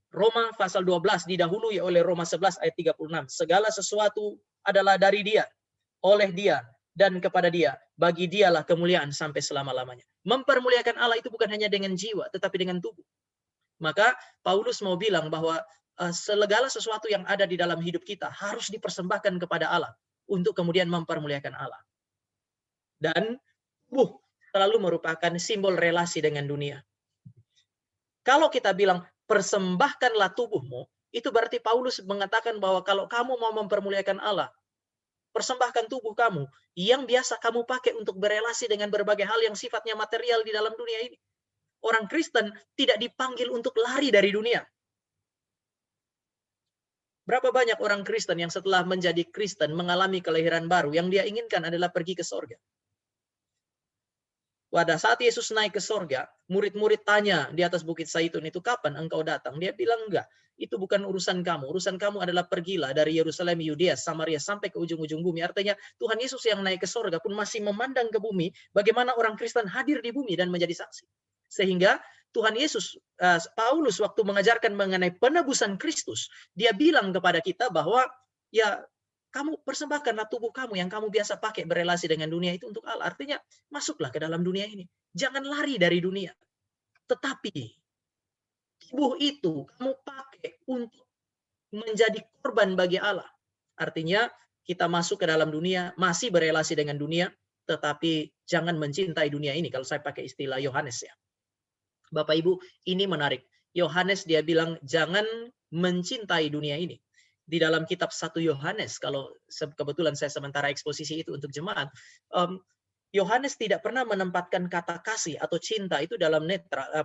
Roma pasal 12 didahului oleh Roma 11 ayat 36. Segala sesuatu adalah dari Dia, oleh Dia, dan kepada Dia. Bagi Dialah kemuliaan sampai selama-lamanya. Mempermuliakan Allah itu bukan hanya dengan jiwa, tetapi dengan tubuh. Maka Paulus mau bilang bahwa segala sesuatu yang ada di dalam hidup kita harus dipersembahkan kepada Allah untuk kemudian mempermuliakan Allah. Dan tubuh selalu merupakan simbol relasi dengan dunia. Kalau kita bilang persembahkanlah tubuhmu, itu berarti Paulus mengatakan bahwa kalau kamu mau mempermuliakan Allah, persembahkan tubuh kamu yang biasa kamu pakai untuk berelasi dengan berbagai hal yang sifatnya material di dalam dunia ini. Orang Kristen tidak dipanggil untuk lari dari dunia. Berapa banyak orang Kristen yang setelah menjadi Kristen mengalami kelahiran baru, yang dia inginkan adalah pergi ke sorga. Pada saat Yesus naik ke sorga, murid-murid tanya di atas Bukit Zaitun itu, kapan engkau datang? Dia bilang, enggak, itu bukan urusan kamu. Urusan kamu adalah pergilah dari Yerusalem, Yudea, Samaria, sampai ke ujung-ujung bumi. Artinya Tuhan Yesus yang naik ke sorga pun masih memandang ke bumi, bagaimana orang Kristen hadir di bumi dan menjadi saksi. Sehingga Tuhan Yesus, Paulus waktu mengajarkan mengenai penebusan Kristus, dia bilang kepada kita bahwa ya kamu persembahkanlah tubuh kamu yang kamu biasa pakai berelasi dengan dunia itu untuk Allah. Artinya masuklah ke dalam dunia ini. Jangan lari dari dunia. Tetapi tubuh itu kamu pakai untuk menjadi korban bagi Allah. Artinya kita masuk ke dalam dunia, masih berelasi dengan dunia, tetapi jangan mencintai dunia ini. Kalau saya pakai istilah Yohanes ya. Bapak Ibu, ini menarik. Yohanes dia bilang jangan mencintai dunia ini. Di dalam kitab 1 Yohanes, kalau kebetulan saya sementara eksposisi itu untuk jemaat, Yohanes tidak pernah menempatkan kata kasih atau cinta itu dalam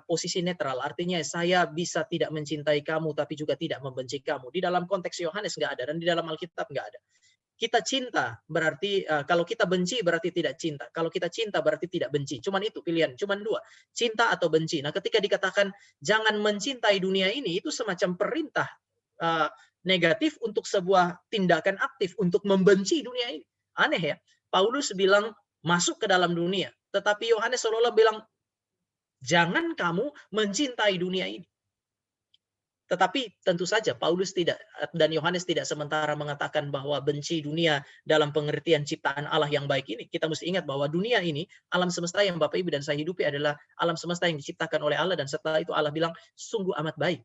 posisi netral. Artinya saya bisa tidak mencintai kamu, tapi juga tidak membenci kamu. Di dalam konteks Yohanes nggak ada, dan di dalam Alkitab nggak ada. Kita cinta berarti kalau kita benci berarti tidak cinta. Kalau kita cinta berarti tidak benci. Cuman itu pilihan, cuman dua, cinta atau benci. Nah, ketika dikatakan jangan mencintai dunia ini, itu semacam perintah uh, negatif untuk sebuah tindakan aktif untuk membenci dunia ini. Aneh ya. Paulus bilang masuk ke dalam dunia, tetapi Yohanes seolah-olah bilang jangan kamu mencintai dunia ini. Tetapi tentu saja Paulus tidak dan Yohanes tidak sementara mengatakan bahwa benci dunia dalam pengertian ciptaan Allah yang baik ini. Kita mesti ingat bahwa dunia ini, alam semesta yang Bapak Ibu dan saya hidupi adalah alam semesta yang diciptakan oleh Allah, dan setelah itu Allah bilang sungguh amat baik.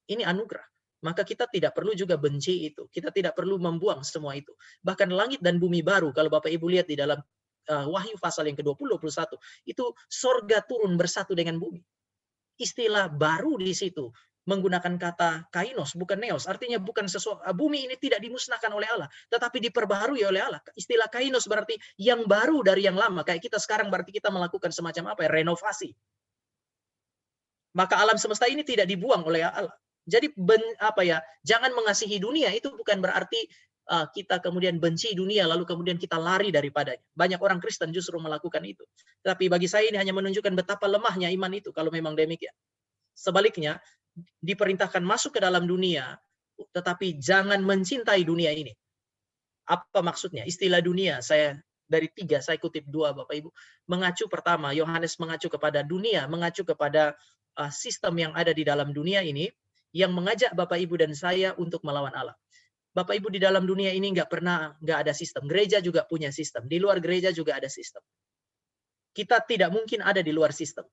Ini anugerah. Maka kita tidak perlu juga benci itu. Kita tidak perlu membuang semua itu. Bahkan langit dan bumi baru, kalau Bapak Ibu lihat di dalam Wahyu pasal yang ke-20-21, itu sorga turun bersatu dengan bumi. Istilah baru di situ menggunakan kata kainos, bukan neos. Artinya bukan sesuatu, bumi ini tidak dimusnahkan oleh Allah, tetapi diperbaharui oleh Allah. Istilah kainos berarti yang baru dari yang lama. Kayak kita sekarang berarti kita melakukan semacam apa ya, renovasi. Maka alam semesta ini tidak dibuang oleh Allah. Jadi jangan mengasihi dunia itu bukan berarti kita kemudian benci dunia lalu kemudian kita lari daripadanya. Banyak orang Kristen justru melakukan itu. Tapi bagi saya ini hanya menunjukkan betapa lemahnya iman itu kalau memang demikian. Sebaliknya, diperintahkan masuk ke dalam dunia, tetapi jangan mencintai dunia ini. Apa maksudnya? Istilah dunia, saya dari 3, saya kutip 2 Bapak Ibu. Mengacu pertama, Yohanes mengacu kepada dunia, mengacu kepada sistem yang ada di dalam dunia ini, yang mengajak Bapak Ibu dan saya untuk melawan Allah. Bapak Ibu, di dalam dunia ini nggak ada sistem. Gereja juga punya sistem. Di luar gereja juga ada sistem. Kita tidak mungkin ada di luar sistem.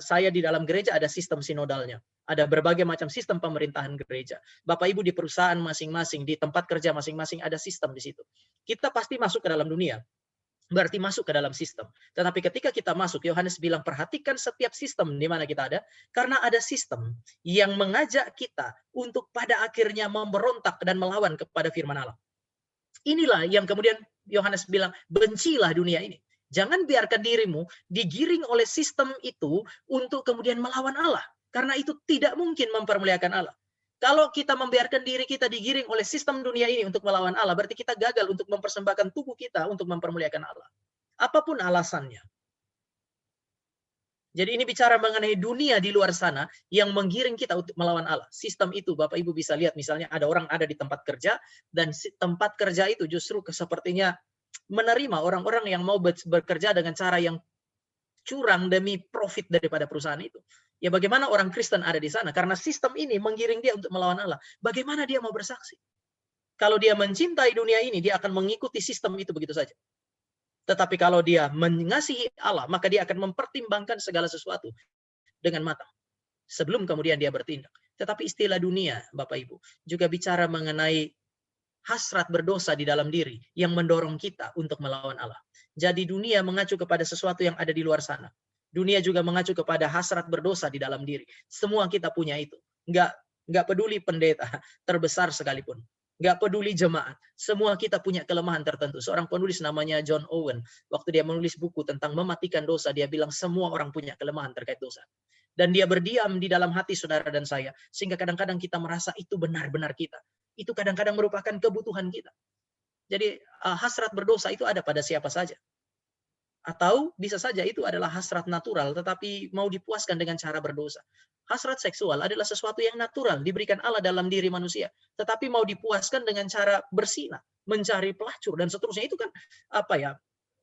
Saya di dalam gereja ada sistem sinodalnya. Ada berbagai macam sistem pemerintahan gereja. Bapak Ibu di perusahaan masing-masing, di tempat kerja masing-masing ada sistem di situ. Kita pasti masuk ke dalam dunia. Berarti masuk ke dalam sistem. Tetapi ketika kita masuk, Yohanes bilang perhatikan setiap sistem di mana kita ada. Karena ada sistem yang mengajak kita untuk pada akhirnya memberontak dan melawan kepada firman Allah. Inilah yang kemudian Yohanes bilang, bencilah dunia ini. Jangan biarkan dirimu digiring oleh sistem itu untuk kemudian melawan Allah. Karena itu tidak mungkin mempermuliakan Allah. Kalau kita membiarkan diri kita digiring oleh sistem dunia ini untuk melawan Allah, berarti kita gagal untuk mempersembahkan tubuh kita untuk mempermuliakan Allah. Apapun alasannya. Jadi ini bicara mengenai dunia di luar sana yang menggiring kita untuk melawan Allah. Sistem itu Bapak Ibu bisa lihat, misalnya ada orang ada di tempat kerja, dan tempat kerja itu justru sepertinya menerima orang-orang yang mau bekerja dengan cara yang curang demi profit daripada perusahaan itu. Ya bagaimana orang Kristen ada di sana? Karena sistem ini menggiring dia untuk melawan Allah. Bagaimana dia mau bersaksi? Kalau dia mencintai dunia ini, dia akan mengikuti sistem itu begitu saja. Tetapi kalau dia mengasihi Allah, maka dia akan mempertimbangkan segala sesuatu dengan matang sebelum kemudian dia bertindak. Tetapi istilah dunia, Bapak Ibu, juga bicara mengenai hasrat berdosa di dalam diri yang mendorong kita untuk melawan Allah. Jadi dunia mengacu kepada sesuatu yang ada di luar sana. Dunia juga mengacu kepada hasrat berdosa di dalam diri. Semua kita punya itu. Nggak peduli pendeta terbesar sekalipun. Nggak peduli jemaat. Semua kita punya kelemahan tertentu. Seorang penulis namanya John Owen, waktu dia menulis buku tentang mematikan dosa, dia bilang semua orang punya kelemahan terkait dosa. Dan dia berdiam di dalam hati saudara dan saya. Sehingga kadang-kadang kita merasa itu benar-benar kita. Itu kadang-kadang merupakan kebutuhan kita. Jadi hasrat berdosa itu ada pada siapa saja. Atau bisa saja itu adalah hasrat natural, tetapi mau dipuaskan dengan cara berdosa. Hasrat seksual adalah sesuatu yang natural, diberikan Allah dalam diri manusia. Tetapi mau dipuaskan dengan cara berzina, mencari pelacur, dan seterusnya. Itu kan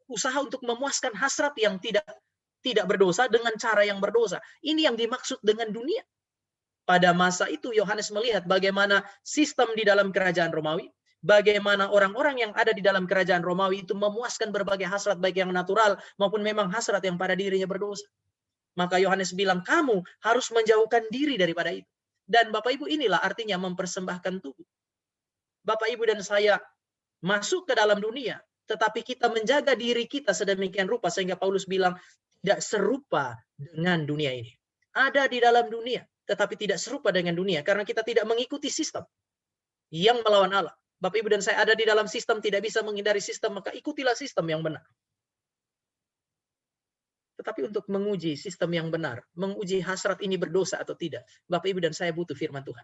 usaha untuk memuaskan hasrat yang tidak berdosa dengan cara yang berdosa. Ini yang dimaksud dengan dunia. Pada masa itu Yohanes melihat bagaimana sistem di dalam kerajaan Romawi, bagaimana orang-orang yang ada di dalam kerajaan Romawi itu memuaskan berbagai hasrat baik yang natural maupun memang hasrat yang pada dirinya berdosa. Maka Yohanes bilang kamu harus menjauhkan diri daripada itu. Dan Bapak Ibu, inilah artinya mempersembahkan tubuh. Bapak Ibu dan saya masuk ke dalam dunia, tetapi kita menjaga diri kita sedemikian rupa sehingga Paulus bilang tidak serupa dengan dunia ini. Ada di dalam dunia, tetapi tidak serupa dengan dunia karena kita tidak mengikuti sistem yang melawan Allah. Bapak Ibu dan saya ada di dalam sistem, tidak bisa menghindari sistem, maka ikutilah sistem yang benar. Tetapi untuk menguji sistem yang benar, menguji hasrat ini berdosa atau tidak, Bapak Ibu dan saya butuh firman Tuhan.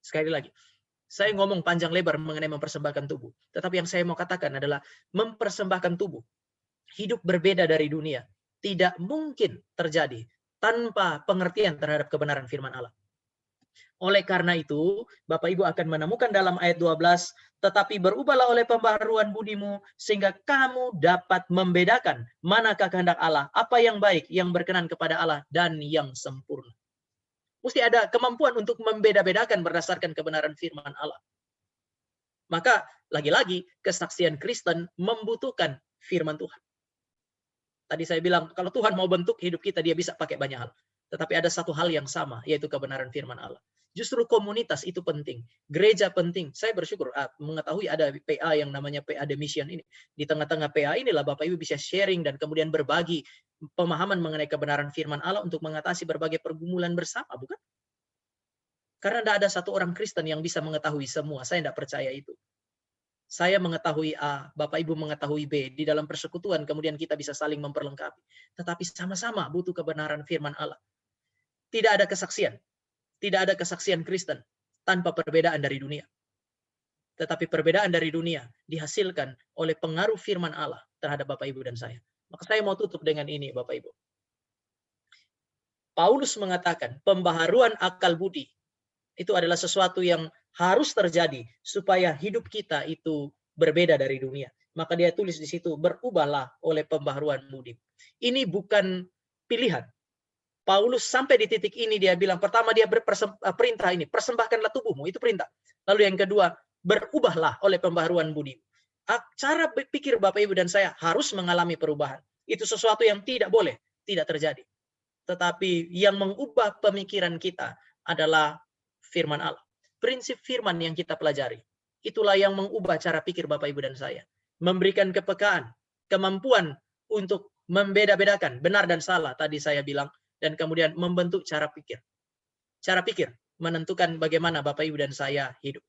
Sekali lagi, Saya ngomong panjang lebar mengenai mempersembahkan tubuh. Tetapi yang saya mau katakan adalah mempersembahkan tubuh. Hidup berbeda dari dunia. Tidak mungkin terjadi tanpa pengertian terhadap kebenaran firman Allah. Oleh karena itu, Bapak Ibu akan menemukan dalam ayat 12, tetapi berubahlah oleh pembaharuan budimu, sehingga kamu dapat membedakan manakah kehendak Allah, apa yang baik, yang berkenan kepada Allah, dan yang sempurna. Mesti ada kemampuan untuk membeda-bedakan berdasarkan kebenaran firman Allah. Maka, lagi-lagi, kesaksian Kristen membutuhkan firman Tuhan. Tadi saya bilang, kalau Tuhan mau bentuk hidup kita, dia bisa pakai banyak hal. Tetapi ada satu hal yang sama, yaitu kebenaran firman Allah. Justru komunitas itu penting. Gereja penting. Saya bersyukur mengetahui ada PA yang namanya PA The Mission ini. Di tengah-tengah PA inilah Bapak Ibu bisa sharing dan kemudian berbagi pemahaman mengenai kebenaran firman Allah untuk mengatasi berbagai pergumulan bersama, bukan? Karena tidak ada satu orang Kristen yang bisa mengetahui semua. Saya tidak percaya itu. Saya mengetahui A, Bapak Ibu mengetahui B. Di dalam persekutuan kemudian kita bisa saling memperlengkapi. Tetapi sama-sama butuh kebenaran firman Allah. Tidak ada kesaksian. Tidak ada kesaksian Kristen tanpa perbedaan dari dunia. Tetapi perbedaan dari dunia dihasilkan oleh pengaruh firman Allah terhadap Bapak Ibu dan saya. Maka saya mau tutup dengan ini, Bapak Ibu. Paulus mengatakan pembaharuan akal budi itu adalah sesuatu yang harus terjadi supaya hidup kita itu berbeda dari dunia. Maka dia tulis di situ, berubahlah oleh pembaharuan budi. Ini bukan pilihan. Paulus sampai di titik ini dia bilang, pertama dia perintah ini, persembahkanlah tubuhmu, itu perintah. Lalu yang kedua, berubahlah oleh pembaharuan budi. Cara pikir Bapak Ibu dan saya harus mengalami perubahan. Itu sesuatu yang tidak boleh, tidak terjadi. Tetapi yang mengubah pemikiran kita adalah firman Allah. Prinsip firman yang kita pelajari. Itulah yang mengubah cara pikir Bapak Ibu dan saya. Memberikan kepekaan, kemampuan untuk membeda-bedakan benar dan salah, tadi saya bilang, dan kemudian membentuk cara pikir. Cara pikir menentukan bagaimana Bapak Ibu dan saya hidup.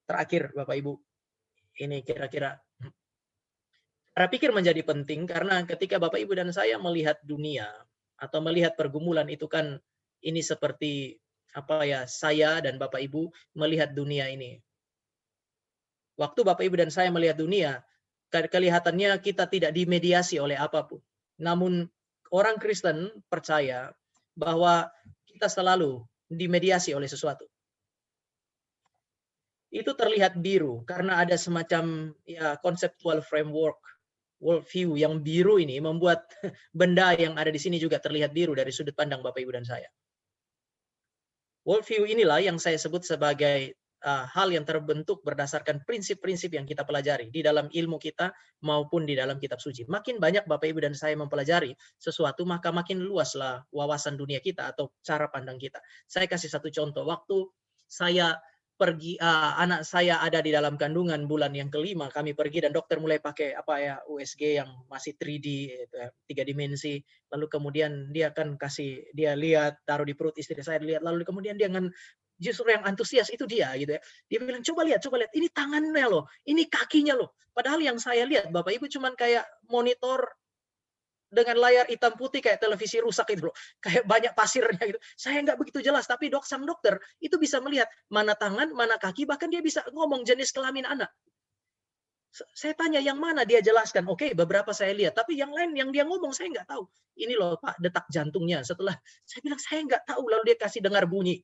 Terakhir Bapak Ibu, ini kira-kira cara pikir menjadi penting karena ketika Bapak Ibu dan saya melihat dunia atau melihat pergumulan itu kan ini seperti apa ya, saya dan Bapak Ibu melihat dunia ini. Waktu Bapak Ibu dan saya melihat dunia, kelihatannya kita tidak dimediasi oleh apapun. Namun orang Kristen percaya bahwa kita selalu dimediasi oleh sesuatu. Itu terlihat biru karena ada semacam ya conceptual framework, worldview yang biru ini membuat benda yang ada di sini juga terlihat biru dari sudut pandang Bapak Ibu dan saya. Worldview inilah yang saya sebut sebagai hal yang terbentuk berdasarkan prinsip-prinsip yang kita pelajari di dalam ilmu kita maupun di dalam kitab suci. Makin banyak Bapak Ibu dan saya mempelajari sesuatu, maka makin luaslah wawasan dunia kita atau cara pandang kita. Saya kasih satu contoh. Waktu saya pergi, anak saya ada di dalam kandungan bulan yang kelima, kami pergi dan dokter mulai pakai apa ya USG yang masih 3D, 3 dimensi. Lalu kemudian dia kan dia lihat, taruh di perut istri saya lihat, lalu kemudian dia justru yang antusias itu dia gitu ya. Dia bilang coba lihat, ini tangannya loh, ini kakinya loh. Padahal yang saya lihat Bapak Ibu cuman kayak monitor dengan layar hitam putih kayak televisi rusak itu loh. Kayak banyak pasirnya gitu. Saya nggak begitu jelas, tapi sang dokter itu bisa melihat mana tangan, mana kaki, bahkan dia bisa ngomong jenis kelamin anak. Saya tanya yang mana, dia jelaskan. Oke, beberapa saya lihat, tapi yang lain yang dia ngomong saya nggak tahu. Ini loh Pak, detak jantungnya. Setelah saya bilang saya nggak tahu, lalu dia kasih dengar bunyi.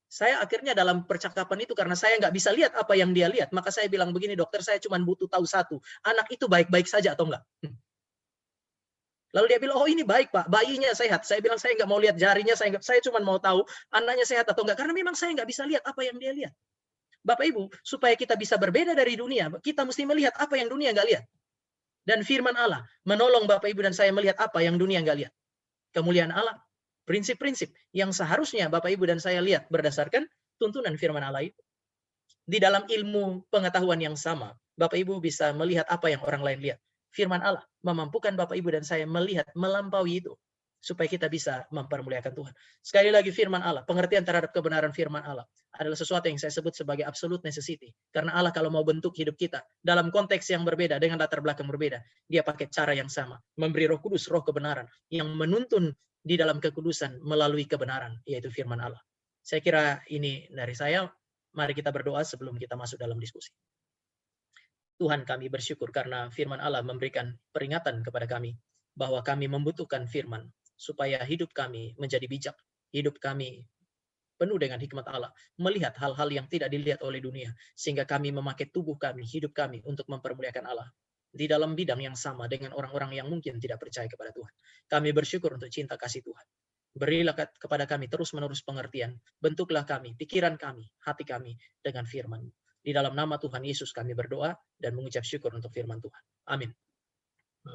Saya akhirnya dalam percakapan itu karena saya nggak bisa lihat apa yang dia lihat, maka saya bilang begini, dokter saya cuma butuh tahu satu, anak itu baik-baik saja atau enggak. Lalu dia bilang, oh ini baik Pak, bayinya sehat. Saya bilang saya nggak mau lihat jarinya, saya cuma mau tahu anaknya sehat atau enggak, karena memang saya nggak bisa lihat apa yang dia lihat. Bapak Ibu, supaya kita bisa berbeda dari dunia, kita mesti melihat apa yang dunia nggak lihat. Dan firman Allah menolong Bapak Ibu dan saya melihat apa yang dunia nggak lihat. Kemuliaan Allah, prinsip-prinsip yang seharusnya Bapak Ibu dan saya lihat berdasarkan tuntunan firman Allah itu. Di dalam ilmu pengetahuan yang sama, Bapak Ibu bisa melihat apa yang orang lain lihat. Firman Allah memampukan Bapak Ibu dan saya melihat melampaui itu supaya kita bisa mempermuliakan Tuhan. Sekali lagi firman Allah, pengertian terhadap kebenaran firman Allah adalah sesuatu yang saya sebut sebagai absolute necessity. Karena Allah kalau mau bentuk hidup kita dalam konteks yang berbeda, dengan latar belakang berbeda, dia pakai cara yang sama. Memberi Roh Kudus, roh kebenaran, yang menuntun di dalam kekudusan melalui kebenaran, yaitu firman Allah. Saya kira ini dari saya. Mari kita berdoa sebelum kita masuk dalam diskusi. Tuhan, kami bersyukur karena firman Allah memberikan peringatan kepada kami bahwa kami membutuhkan firman supaya hidup kami menjadi bijak, hidup kami penuh dengan hikmat Allah, melihat hal-hal yang tidak dilihat oleh dunia, sehingga kami memakai tubuh kami, hidup kami untuk mempermuliakan Allah di dalam bidang yang sama dengan orang-orang yang mungkin tidak percaya kepada Tuhan. Kami bersyukur untuk cinta kasih Tuhan. Berilah kepada kami terus-menerus pengertian, bentuklah kami, pikiran kami, hati kami dengan firman. Di dalam nama Tuhan Yesus kami berdoa dan mengucap syukur untuk firman Tuhan. Amin.